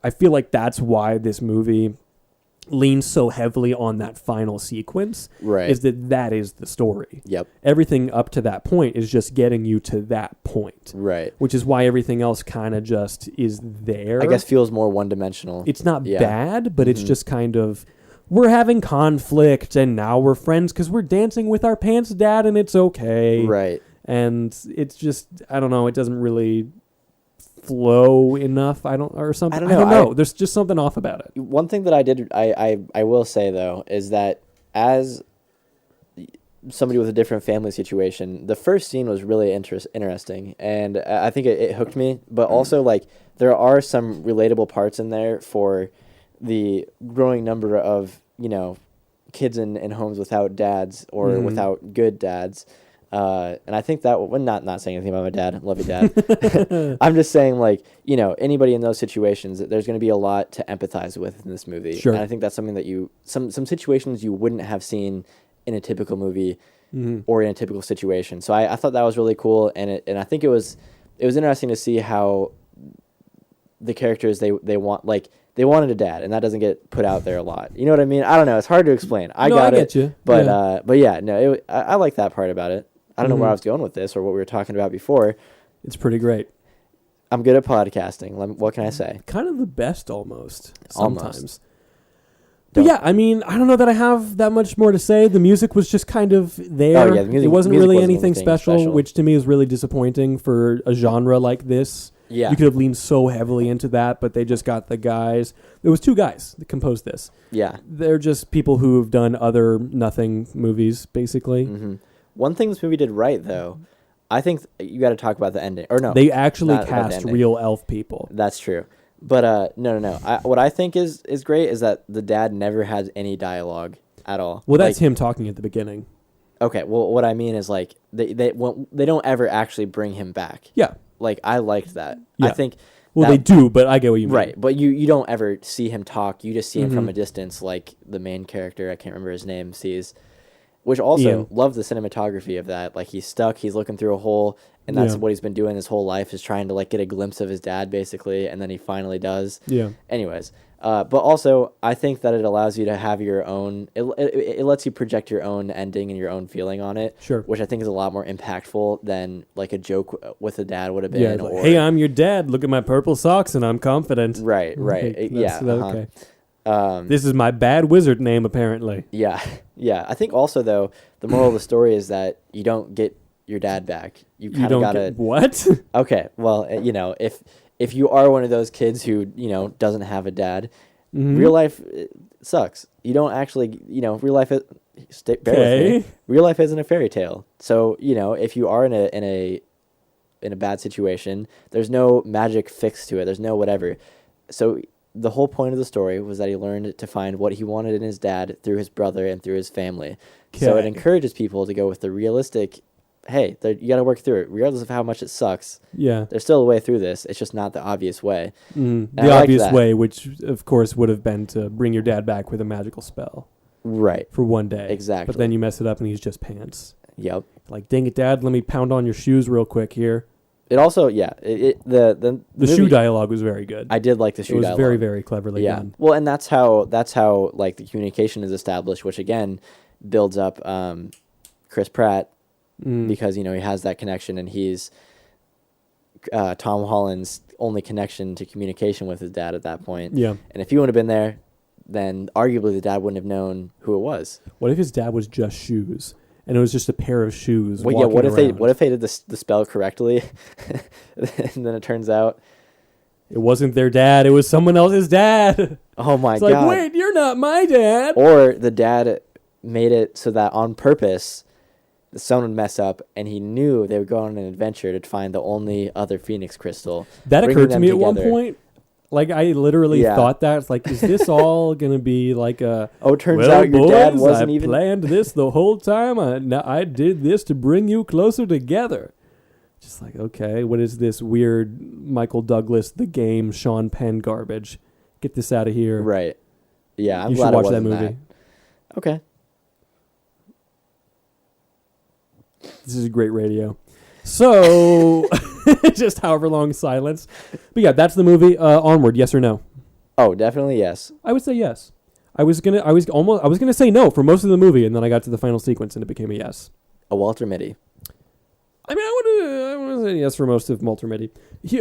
I feel like that's why this movie leans so heavily on that final sequence. Right. Is that is the story. Yep. Everything up to that point is just getting you to that point. Right. Which is why everything else kind of just is there. I guess feels more one-dimensional. It's not bad, but it's just kind of, we're having conflict and now we're friends because we're dancing with our pants dad and it's okay. Right. And it's just, I don't know, it doesn't really flow enough. I don't know. There's just something off about it. One thing that I will say though is that as somebody with a different family situation, the first scene was really interesting, and I think it hooked me. But also, like, there are some relatable parts in there for the growing number of, you know, kids in homes without dads or without good dads. And I think that, well, not saying anything about my dad, love you, Dad. I'm just saying, like, you know, anybody in those situations, there's going to be a lot to empathize with in this movie. Sure. And I think that's something that some situations you wouldn't have seen in a typical movie or in a typical situation. So I thought that was really cool, and I think it was interesting to see how the characters they wanted a dad, and that doesn't get put out there a lot. You know what I mean? I don't know. It's hard to explain. I get you. But yeah, no, I like that part about it. I don't know where I was going with this or what we were talking about before. It's pretty great. I'm good at podcasting. What can I say? Kind of the best almost sometimes. Almost. But yeah, I mean, I don't know that I have that much more to say. The music was just kind of there. Oh, yeah, it wasn't really anything special, which to me is really disappointing for a genre like this. Yeah. You could have leaned so heavily into that, but they just got the guys. There was 2 guys that composed this. Yeah. They're just people who have done other nothing movies, basically. Mm-hmm. One thing this movie did right, though, I think you got to talk about the ending. Or no. They actually cast real elf people. That's true. But no. What I think is great is that the dad never has any dialogue at all. Well, that's him talking at the beginning. Okay. Well, what I mean is, like, they don't ever actually bring him back. Yeah. Like, I liked that. Yeah. I think. Well, they do, but I get what you mean. Right, but you don't ever see him talk. You just see him from a distance, like the main character, I can't remember his name, sees. Which also, love the cinematography of that. Like, he's stuck, he's looking through a hole, and that's what he's been doing his whole life, is trying to, like, get a glimpse of his dad, basically, and then he finally does. Yeah. Anyways, but also, I think that it allows you to have your own, it lets you project your own ending and your own feeling on it. Sure. Which I think is a lot more impactful than, like, a joke with a dad would have been. Yeah, like, hey, I'm your dad, look at my purple socks, and I'm confident. Right. Yeah. Okay. This is my bad wizard name, apparently. Yeah. I think also, though, the moral of the story is that you don't get your dad back. You kind of gotta. What? Okay. Well, you know, if you are one of those kids who, you know, doesn't have a dad, real life sucks. You don't actually, you know, real life. Bear with me. Real life isn't a fairy tale. So, you know, if you are in a bad situation, there's no magic fix to it. There's no whatever. So the whole point of the story was that he learned to find what he wanted in his dad through his brother and through his family. So it Okay. encourages people to go with the realistic, hey, you got to work through it. Regardless of how much it sucks, Yeah. there's still a way through this. It's just not the obvious way. The I liked obvious that. way, which of course would have been to bring your dad back with a magical spell Right. for one day. Exactly. But then you mess it up and he's just pants. Yep. Like, dang it, Dad, let me pound on your shoes real quick here. It also, yeah, the The shoe movie- dialogue was very good. I did like the shoe It was dialogue. very, very cleverly Yeah. done. Well, and that's how like the communication is established, which again builds up Chris Pratt because he has that connection, and he's Tom Holland's only connection to communication with his dad at that point. Yeah. And if he wouldn't have been there, then arguably the dad wouldn't have known who it was. What if his dad was just shoes? And it was just a pair of shoes. Well, yeah. walking around? What if they did the spell correctly, and then it turns out, It wasn't their dad. It was someone else's dad. oh my It's god! like, wait, you're not my dad. Or the dad made it so that on purpose, the son would mess up, and he knew they would go on an adventure to find the only other Phoenix crystal. That bringing occurred to them me at one together. point. Like, I literally Yeah. thought that. It's like, is this all going to be like a... Oh, it turns well, out your boys, dad wasn't I even. planned this the whole time. I did this to bring you closer together. Just like, okay, what is this weird Michael Douglas, The Game, Sean Penn garbage? Get this out of here. Right. Yeah, I'm You glad should it watch that wasn't movie. Okay. This is great radio. So, just however long silence. But yeah, that's the movie. Onward, yes or no? Oh, definitely yes. I would say yes. I was gonna say no for most of the movie, and then I got to the final sequence, and it became a yes. A Walter Mitty. I mean, I would say yes for most of Walter Mitty.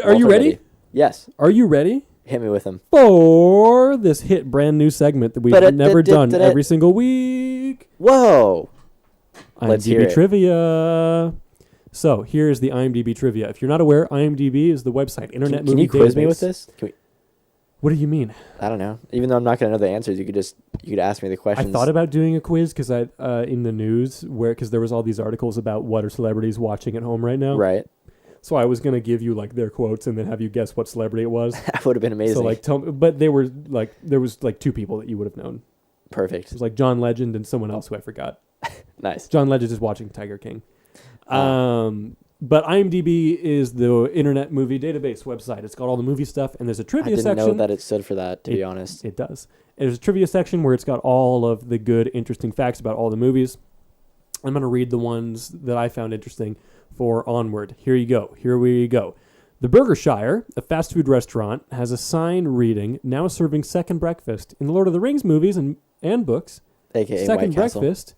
Are Walter you ready? Mitty. Yes. Are you ready Hit me with him. for this hit brand new segment that we've never done every single week? Whoa. Let's hear IMDb it. trivia. So here's the IMDb trivia. If you're not aware, IMDb is the website, Internet Can Movie you quiz me Database. with this? What do you mean? I don't know. Even though I'm not going to know the answers, you could ask me the I questions. thought about doing a quiz because in the news because there was all these articles about what are celebrities watching at home right now. Right. So I was gonna give you like their quotes and then have you guess what celebrity it was. That would have been amazing. So like tell me, but they were like there was like two people that you would have known. It Perfect. was like John Legend and someone else who I forgot. Nice. John Legend is watching Tiger King. But IMDb is the Internet Movie Database website. It's got all the movie stuff, and there's a I trivia didn't section. know that it stood for that, to be honest. It does. And there's a trivia section where it's got all of the good, interesting facts about all the movies. I'm going to read the ones that I found interesting for Onward. Here we go. The Burgershire, a fast food restaurant, has a sign reading, now serving second breakfast. In the Lord of the Rings movies and books, AKA second White Castle. breakfast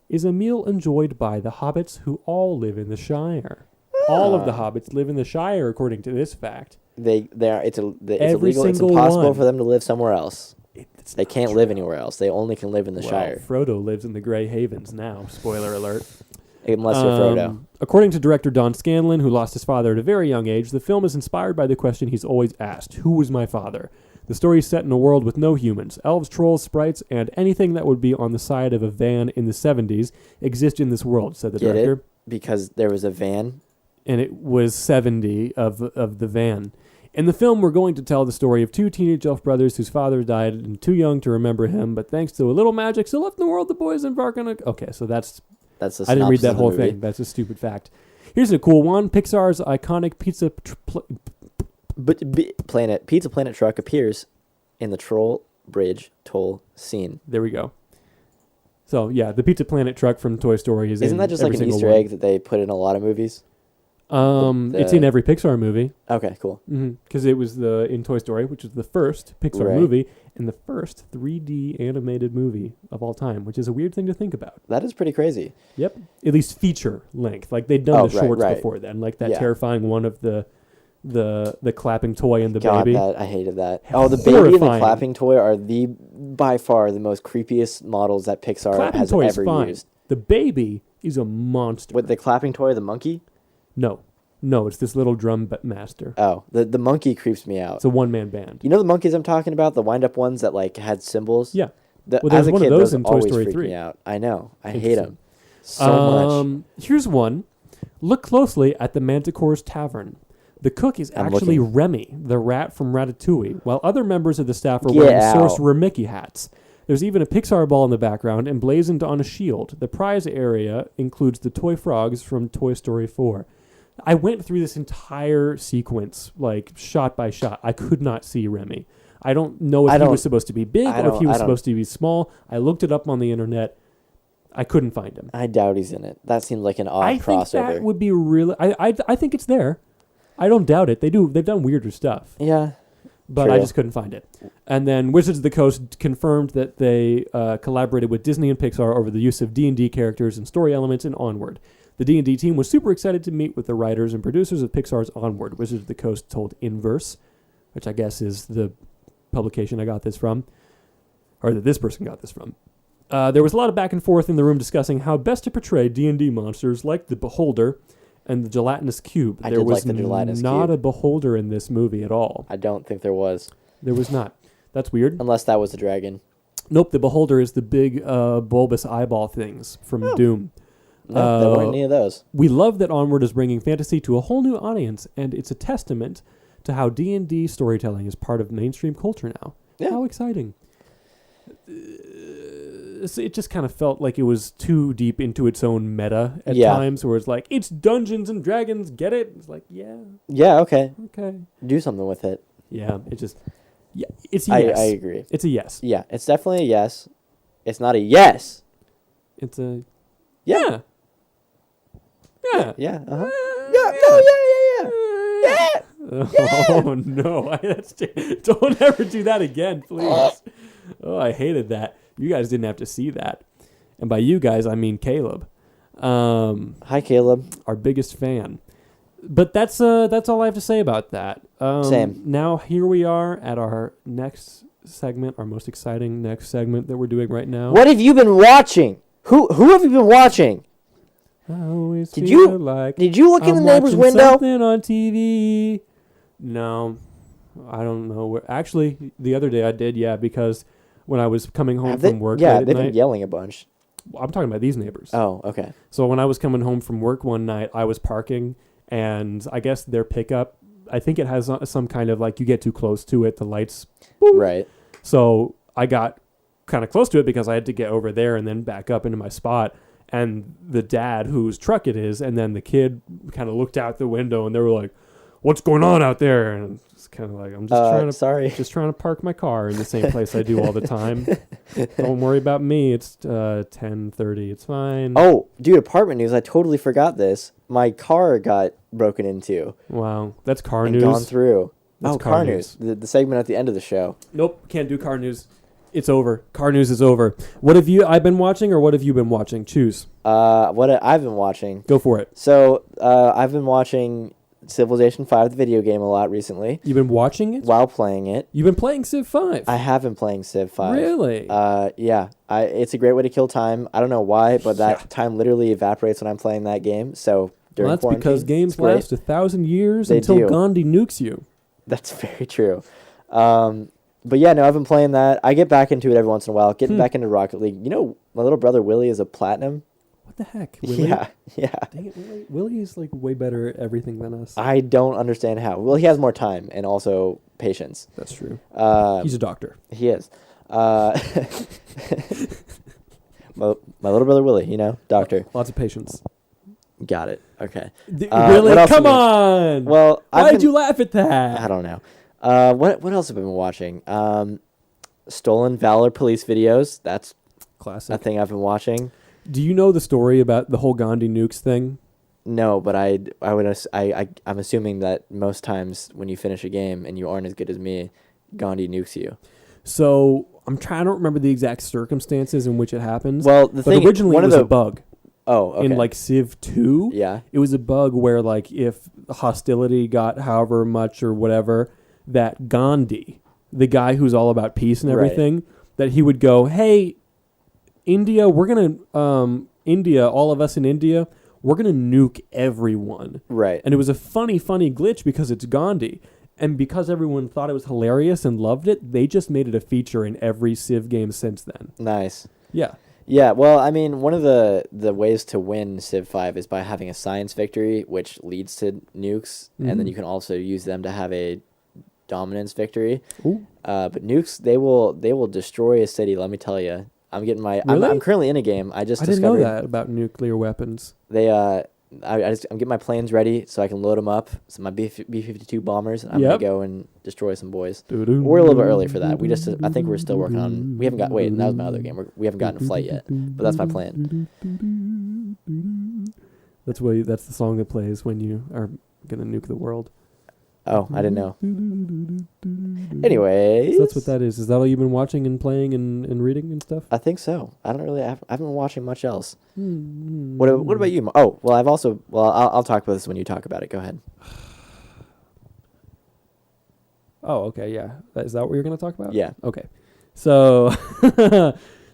is a meal enjoyed by the hobbits who all live in the Shire. All of the hobbits live in the Shire, according to this fact. It's illegal. It's single impossible one. for them to live somewhere else. It's They not can't true. live anywhere else. They only can live in the Well, Shire. Frodo lives in the Grey Havens now. Spoiler alert. Unless you're Frodo. According to director Don Scanlon, who lost his father at a very young age, the film is inspired by the question he's always asked: who was my father? The story is set in a world with no humans. Elves, trolls, sprites, and anything that would be on the side of a van in the 70s exist in this world, said the Get director. it? Because there was a van. And it was 70 of the van. In the film, we're going to tell the story of two teenage elf brothers whose father died and too young to remember him, but thanks to a little magic still left in the world, the boys embark on a... Okay, so that's... That's the I didn't read synopsis that of the whole movie. thing. That's a stupid fact. Here's a cool one. Pixar's iconic Pizza Planet truck appears in the Troll Bridge toll scene. There we go. So, yeah, the Pizza Planet truck from Toy Story is Isn't in that just every like an single Easter one. egg that they put in a lot of movies? It's in every Pixar movie. Okay, cool. Because it was in Toy Story, which is the first Pixar Right. movie and the first 3D animated movie of all time, which is a weird thing to think about. That is pretty crazy. Yep. At least feature length. Like they'd done the right, shorts right. before then. Like that Yeah. terrifying one of the clapping toy and the God, baby. I hated that. Oh, the baby and the Horrifying. clapping toy are by far the most creepiest models that Pixar Clapping has toy is ever fine. used. The baby is a monster. With the clapping toy, the monkey? No, it's this little drum master. Oh, the monkey creeps me out. It's a one-man band. You know the monkeys I'm talking about? The wind-up ones that like had symbols? Yeah. Well, there's as a one kid, of those in Toy always Story freak 3. me out. I know. I hate Interesting. them so much. Here's one. Look closely at the Manticore's Tavern. The cook is I'm actually looking. Remy, the rat from Ratatouille, while other members of the staff are Get wearing out. Sorcerer Mickey hats. There's even a Pixar ball in the background emblazoned on a shield. The prize area includes the toy frogs from Toy Story 4. I went through this entire sequence, like, shot by shot. I could not see Remy. I don't know if he was supposed to be big or if he was supposed to be small. I looked it up on the internet. I couldn't find him. I doubt he's in it. That seems like an odd I crossover. think that would be really... I think it's there. I don't doubt it. They've done weirder stuff. Yeah. But True. I just couldn't find it. And then Wizards of the Coast confirmed that they collaborated with Disney and Pixar over the use of D&D characters and story elements in Onward. The D&D team was super excited to meet with the writers and producers of Pixar's Onward. Wizards of the Coast told Inverse, which I guess is the publication I got this from, or that this person got this from. There was a lot of back and forth in the room discussing how best to portray D&D monsters like the Beholder and the gelatinous cube. I There did was like the gelatinous not cube. a Beholder in this movie at all. I don't think there was. There was not. That's weird. Unless that was the dragon. Nope, the Beholder is the big bulbous eyeball things from Doom. No, there weren't any of those. We love that Onward is bringing fantasy to a whole new audience, and it's a testament to how D&D storytelling is part of mainstream culture now. Yeah. How exciting. It just kind of felt like it was too deep into its own meta at times, where it's like, it's Dungeons and Dragons, get it? It's like, yeah. Yeah, okay. Okay. Do something with it. Yeah, it just... Yeah, it's a yes. I agree. It's a yes. Yeah, it's definitely a yes. It's not a yes. It's a... Yeah. Yeah. Yeah. Uh-huh. Yeah. Oh, no. Don't ever do that again, please. Oh, I hated that. You guys didn't have to see that. And by you guys, I mean Caleb. Hi, Caleb. Our biggest fan. But that's all I have to say about that. Same. Now, here we are at our next segment, our most exciting next segment that we're doing right now. What have you been watching? Who have you been watching? I always Did feel you like did you look in the I'm neighbor's watching window? something on TV. No, I don't know. Actually, the other day I did, yeah, because when I was coming home from work late at they've night, been yelling a bunch. I'm talking about these neighbors. Oh, okay. So when I was coming home from work one night, I was parking, and I guess their pickup, I think it has some kind of, like, you get too close to it, the lights. Boop. Right. So I got kind of close to it because I had to get over there and then back up into my spot. And the dad, whose truck it is, and then the kid kind of looked out the window, and they were like, "What's going on out there?" And it's kind of like, I'm just trying to park my car in the same place I do all the time. Don't worry about me. It's 10:30. It's fine. Oh, dude, apartment news. I totally forgot this. My car got broken into. Wow, that's car and news. Gone through. That's car news. The segment at the end of the show. Nope, can't do car news. It's over. Car news is over. What have I've been watching, or what have you been watching? Choose. What I've been watching. Go for it. So, I've been watching Civilization 5, the video game, a lot recently. You've been watching it? While playing it. You've been playing Civ 5? I have been playing Civ 5. Really? Yeah. It's a great way to kill time. I don't know why, but that time literally evaporates when I'm playing that game. So, during that's quarantine, because games last 1,000 years until do. Gandhi nukes you. That's very true. But yeah, no, I've been playing that. I get back into it every once in a while, getting back into Rocket League. You know, my little brother Willie is a platinum. What the heck? Willie? Yeah. Dang it, Willie. Willie is like way better at everything than us. I don't understand how. Well, he has more time and also patience. That's true. He's a doctor. He is. My little brother Willie, doctor. Lots of patience. Got it. Okay. Really? Come on! Well, why did you laugh at that? I don't know. What else have I been watching? Stolen Valor police videos. That's classic. a thing I've been watching. Do you know the story about the whole Gandhi nukes thing? No, but I'm assuming that most times when you finish a game and you aren't as good as me, Gandhi nukes you. So I'm trying to remember the exact circumstances in which it happens. Well, originally it was a bug. Oh, okay. In like Civ 2, yeah, it was a bug where like if hostility got however much or whatever, that Gandhi, the guy who's all about peace and everything, that he would go, "Hey, India, all of us in India, we're gonna nuke everyone." Right. And it was a funny glitch because it's Gandhi. And because everyone thought it was hilarious and loved it, they just made it a feature in every Civ game since then. Nice. Yeah. Yeah, well, I mean, one of the ways to win Civ 5 is by having a science victory, which leads to nukes, and then you can also use them to have a dominance victory. Ooh. But nukes, they will destroy a city. Let me tell you. I'm getting my. Really? I'm currently in a game. I didn't know that about nuclear weapons. They I'm getting my planes ready so I can load them up. So my B-52 bombers. And I'm gonna go and destroy some boys. We're a little bit early for that. I think we're still working on. We haven't got. Wait, that was my other game. We haven't gotten a flight yet, but that's my plan. That's the song that plays when you are gonna nuke the world. Oh, I didn't know. Anyways, so that's what that is. Is that all you've been watching and playing and reading and stuff? I think so. I haven't been watching much else. What about you? Oh, well, I'll talk about this when you talk about it. Go ahead. Oh, okay, yeah. Is that what you're going to talk about? Yeah. Okay. So,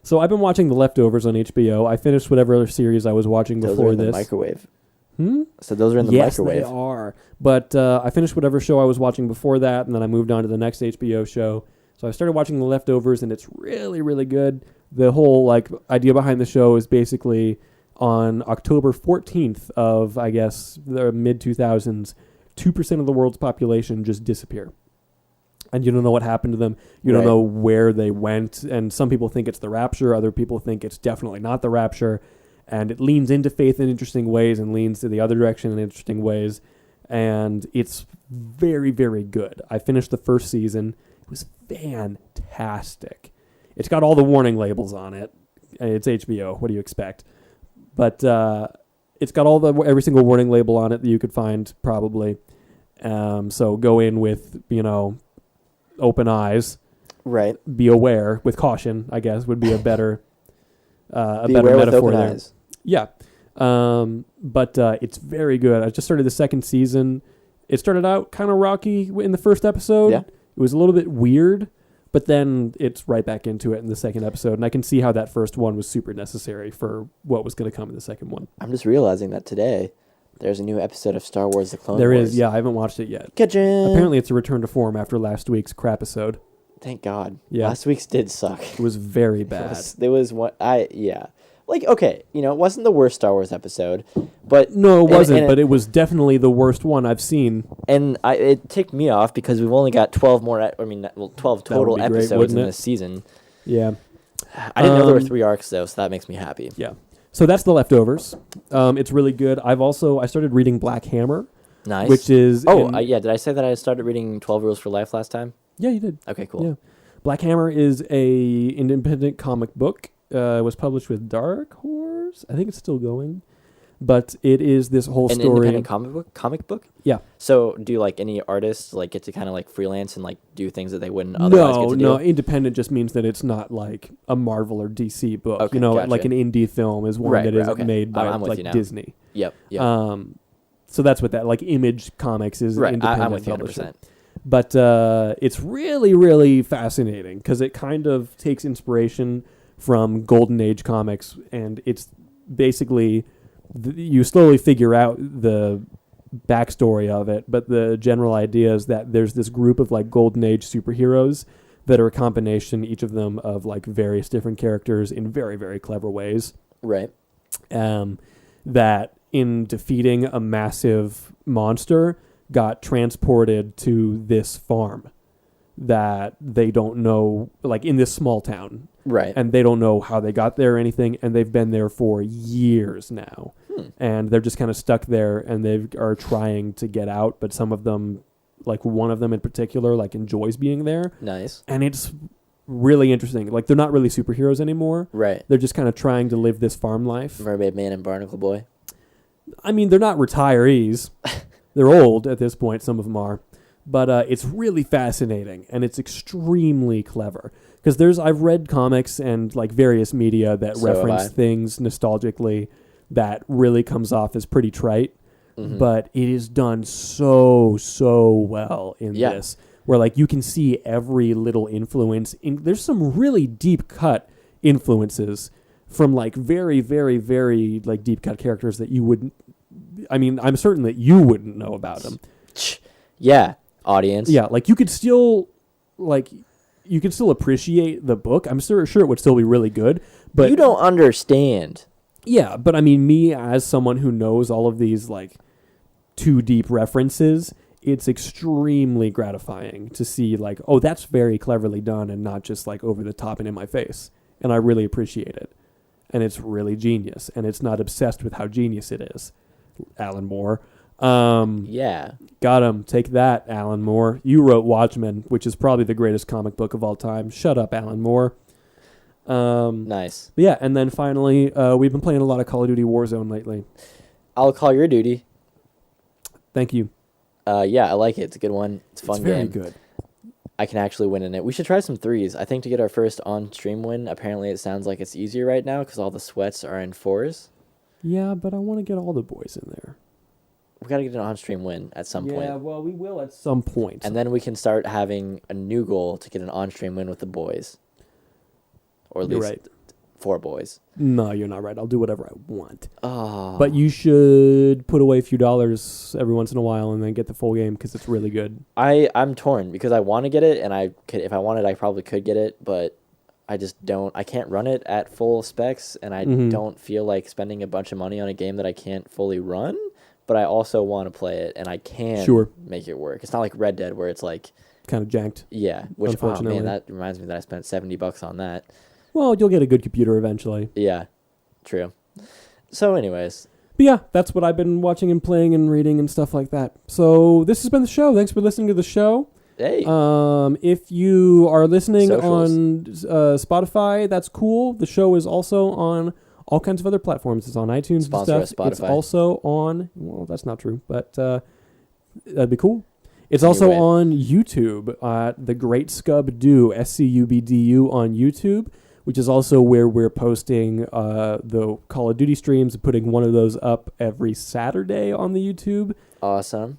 so I've been watching The Leftovers on HBO. I finished whatever other series I was watching Those before are in this. The microwave. Hmm? So those are in the microwave. Yes, they are. But I finished whatever show I was watching before that, and then I moved on to the next HBO show. So I started watching The Leftovers, and it's really, really good. The whole idea behind the show is basically on October 14th of, I guess, the mid-2000s, 2% of the world's population just disappear. And you don't know what happened to them. You don't know where they went. And some people think it's the rapture. Other people think it's definitely not the rapture. And it leans into faith in interesting ways and leans to the other direction in interesting ways. And it's very, very good. I finished the first season. It was fantastic. It's got all the warning labels on it. It's HBO. What do you expect? But it's got every single warning label on it that you could find, probably. So go in with, open eyes. Right. Be aware with caution, I guess, would be a better better with metaphor open there. eyes. Yeah. But it's very good. I just started the second season. It started out kind of rocky in the first episode. Yeah. It was a little bit weird, but then it's right back into it in the second episode. And I can see how that first one was super necessary for what was going to come in the second one. I'm just realizing that today there's a new episode of Star Wars: The Clone Wars. There is, yeah. I haven't watched it yet. Ka-ching! Apparently it's a return to form after last week's crap episode. Thank God. Yeah. Last week's did suck. It was very bad. There was one. Okay, it wasn't the worst Star Wars episode, but No, it wasn't, but it was definitely the worst one I've seen. And it ticked me off because we've only got 12 more. 12 total episodes in this season. Yeah. I didn't know there were 3 arcs though, so that makes me happy. Yeah. So that's The Leftovers. It's really good. I started reading Black Hammer. Nice. Which is did I say that I started reading 12 Rules for Life last time? Yeah, you did. Okay, cool. Yeah. Black Hammer is a independent comic book. It was published with Dark Horse. I think it's still going. But it is this whole An story. independent comic book? Yeah. So do any artists get to kind of freelance and do things that they wouldn't otherwise get to do? No, independent just means that it's not like a Marvel or DC book. Okay, like gotcha. an indie film is one that isn't made by I'm with you now. Disney. Yep. So that's what that Image Comics is. Right. Independent I'm with you publisher. 100%. But it's really, really fascinating because it kind of takes inspiration from Golden Age comics, and it's basically you slowly figure out the backstory of it, but the general idea is that there's this group of Golden Age superheroes that are a combination, each of them, of various different characters in very, very clever ways. Right. That in defeating a massive monster got transported to this farm that they don't know, in this small town. Right. And they don't know how they got there or anything, and they've been there for years now. And they're just kind of stuck there, and they are trying to get out, but some of them, one of them in particular, enjoys being there. Nice. And it's really interesting. They're not really superheroes anymore. Right. They're just kind of trying to live this farm life. Mermaid Man and Barnacle Boy. I mean, they're not retirees. They're old at this point, some of them are. But it's really fascinating, and it's extremely clever. Because I've read comics and various media that reference things nostalgically that really comes off as pretty trite. Mm-hmm. But it is done so well in this. Where you can see every little influence. There's some really deep cut influences from very, very, very deep cut characters that you wouldn't. I mean, I'm certain that you wouldn't know about them. Yeah, audience. Yeah, you could still you can still appreciate the book. I'm sure it would still be really good, But you don't understand. Yeah, but I mean, me as someone who knows all of these like too deep references, it's extremely gratifying to see like, oh, that's very cleverly done and not just like over the top and in my face. And I really appreciate it. And it's really genius. And it's not obsessed with how genius it is. Alan Moore. Yeah. Got him. Take that, Alan Moore. You wrote Watchmen, which is probably the greatest comic book of all time. Shut up, Alan Moore. Nice. Yeah, and then finally, we've been playing a lot of Call of Duty Warzone lately. I'll call your duty. Thank you. Yeah, I like it. It's a good one. It's a fun It's very game. good. I can actually win in it. We should try some threes. I think to get our first on-stream win, apparently it sounds like it's easier right now because all the sweats are in fours. Yeah, but I want to get all the boys in there. We got to get an on-stream win at some point. Yeah, well, we will at some point. And then we can start having a new goal to get an on-stream win with the boys. Or at You're least right. 4 boys. No, you're not right. I'll do whatever I want. Oh. But you should put away a few dollars every once in a while and then get the full game because it's really good. I'm torn because I want to get it, and if I wanted, I probably could get it, but I just don't. I can't run it at full specs, and I don't feel like spending a bunch of money on a game that I can't fully run. But I also want to play it, and I can make it work. It's not like Red Dead where it's like kind of janked. Yeah, which unfortunately. man, that reminds me that I spent $70 on that. Well, you'll get a good computer eventually. Yeah, true. So, anyways. But yeah, that's what I've been watching and playing and reading and stuff like that. So this has been the show. Thanks for listening to the show. Hey. If you are listening Socials. on Spotify, that's cool. The show is also on all kinds of other platforms. It's on iTunes Sponsor and us, stuff. It's Spotify. also on, well, that's not true, but that'd be cool. It's also on YouTube, The Great Scub Do, SCUBDU on YouTube, which is also where we're posting the Call of Duty streams, putting one of those up every Saturday on the YouTube. Awesome.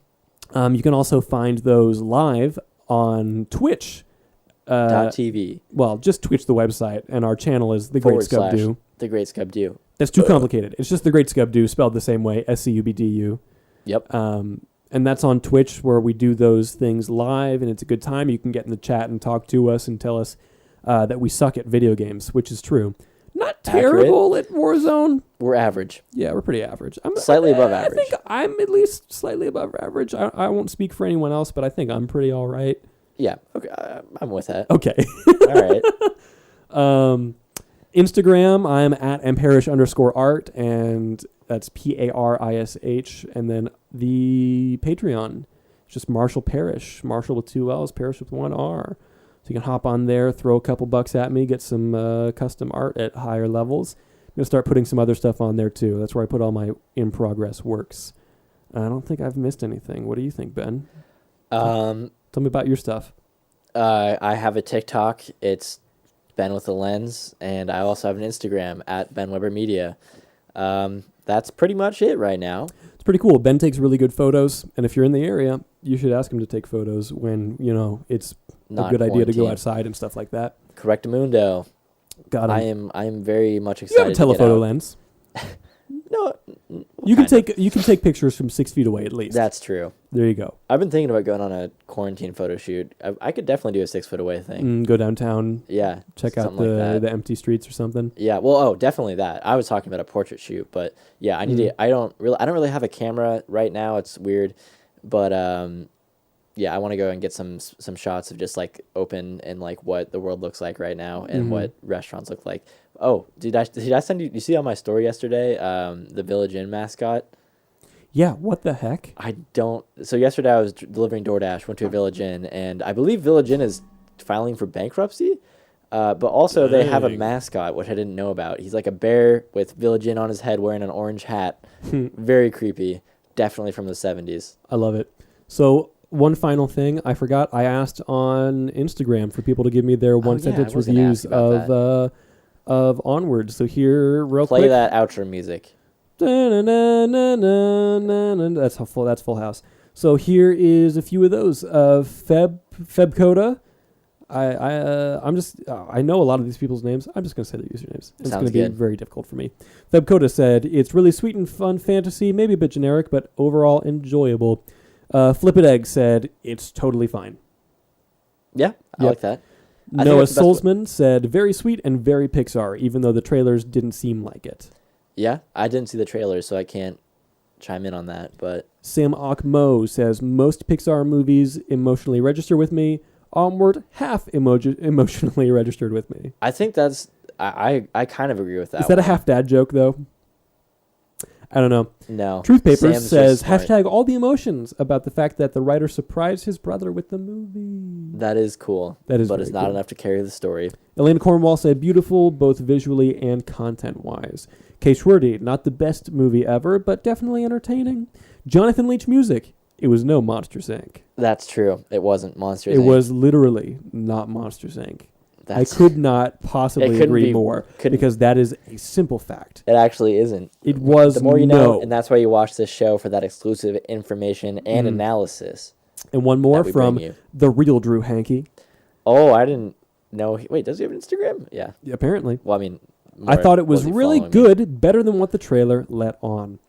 You can also find those live on Twitch. .tv. Well, just Twitch, the website, and our channel is The Great Scub Do. The Great Scub Do. That's too complicated. It's just The Great Scub Do, spelled the same way, SCUBDU. Yep. And that's on Twitch where we do those things live, and it's a good time. You can get in the chat and talk to us and tell us that we suck at video games, which is true. Not terrible at Warzone. We're average. Yeah, we're pretty average. Slightly above average. I think I'm at least slightly above average. I won't speak for anyone else, but I think I'm pretty all right. Yeah, okay, I'm with that. Okay. All right. Instagram, I'm at amparish_art, and that's PARISH, and then the Patreon, just Marshall Parrish, Marshall with 2 L's, Parrish with 1 R. So you can hop on there, throw a couple bucks at me, get some custom art at higher levels. I'm going to start putting some other stuff on there too. That's where I put all my in-progress works. I don't think I've missed anything. What do you think, Ben? Tell me about your stuff. I have a TikTok. It's Ben with a Lens, and I also have an Instagram at Ben Weber Media. That's pretty much it right now. It's pretty cool. Ben takes really good photos, and if you're in the area, you should ask him to take photos when, it's Not a good idea to go quarantine. outside and stuff like that. Correctamundo. Got him. I am very much You excited. have a telephoto lens. No, You can take pictures from 6 feet away at least. That's true. There you go. I've been thinking about going on a quarantine photo shoot. I could definitely do a 6 foot away thing. Go downtown. Yeah, Check out something like that. the empty streets or something. Yeah, well, definitely that. I was talking about a portrait shoot, but yeah, I need to. I don't really have a camera right now. It's weird, but yeah, I want to go and get some shots of just like open and like what the world looks like right now and what restaurants look like. Oh, did I send you? You see on my story yesterday, the Village Inn mascot. Yeah, what the heck? I don't. So yesterday I was delivering DoorDash, went to a Village Inn, and I believe Village Inn is filing for bankruptcy. But also they have a mascot, which I didn't know about. He's like a bear with Village Inn on his head wearing an orange hat. Very creepy. Definitely from the 70s. I love it. So one final thing, I forgot. I asked on Instagram for people to give me their one-sentence reviews of Onward. So here, real quick. Play that outro music. That's Full House. So here is a few of those. Febcoda. I know a lot of these people's names. I'm just going to say their usernames. It's going to be very difficult for me. Febcoda said, it's really sweet and fun fantasy, maybe a bit generic, but overall enjoyable. Flippin' Egg said, it's totally fine. Yeah, I like that. Noah that's the best Solzman said, very sweet and very Pixar, even though the trailers didn't seem like it. Yeah, I didn't see the trailer, so I can't chime in on that. But Sam Akmo says, most Pixar movies emotionally register with me. Onward, half emotionally registered with me. I think that's... I kind of agree with that. Is that a one. half dad joke, though? I don't know. No. Truth Papers Sam's says, just smart. hashtag all the emotions about the fact that the writer surprised his brother with the movie. That is cool. That is but very it's not cool. enough to carry the story. Elena Cornwall said, beautiful, both visually and content-wise. Kay Schwerdy, not the best movie ever, but definitely entertaining. Jonathan Leach Music, it was no Monsters, Inc. That's true. It wasn't Monsters, It Inc. was literally not Monsters, Inc. That's, I could not possibly couldn't agree be- more, couldn't- because that is a simple fact. It actually isn't. It was The more you no. know, and that's why you watch this show, for that exclusive information and analysis. And one more that we from bring you. the real Drew Hankey. Oh, I didn't know. Wait, does he have an Instagram? Yeah. Apparently. Well, I mean... I thought it was he really following me? good, better than what the trailer let on.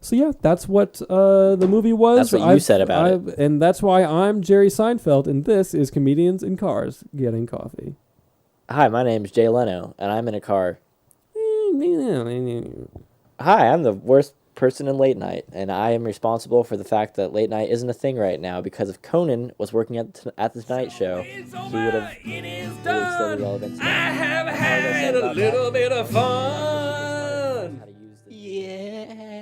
So yeah, that's what the movie was. That's what you said about it. And that's why I'm Jerry Seinfeld, and this is Comedians in Cars Getting Coffee. Hi, my name's Jay Leno, and I'm in a car. Hi, I'm the worst person in late night, and I am responsible for the fact that late night isn't a thing right now, because if Conan was working at the Tonight Show, he would have still be relevant today. I have had a little bit of fun. How to use this. Yeah.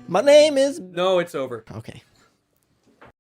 My name is... No, it's over. Okay.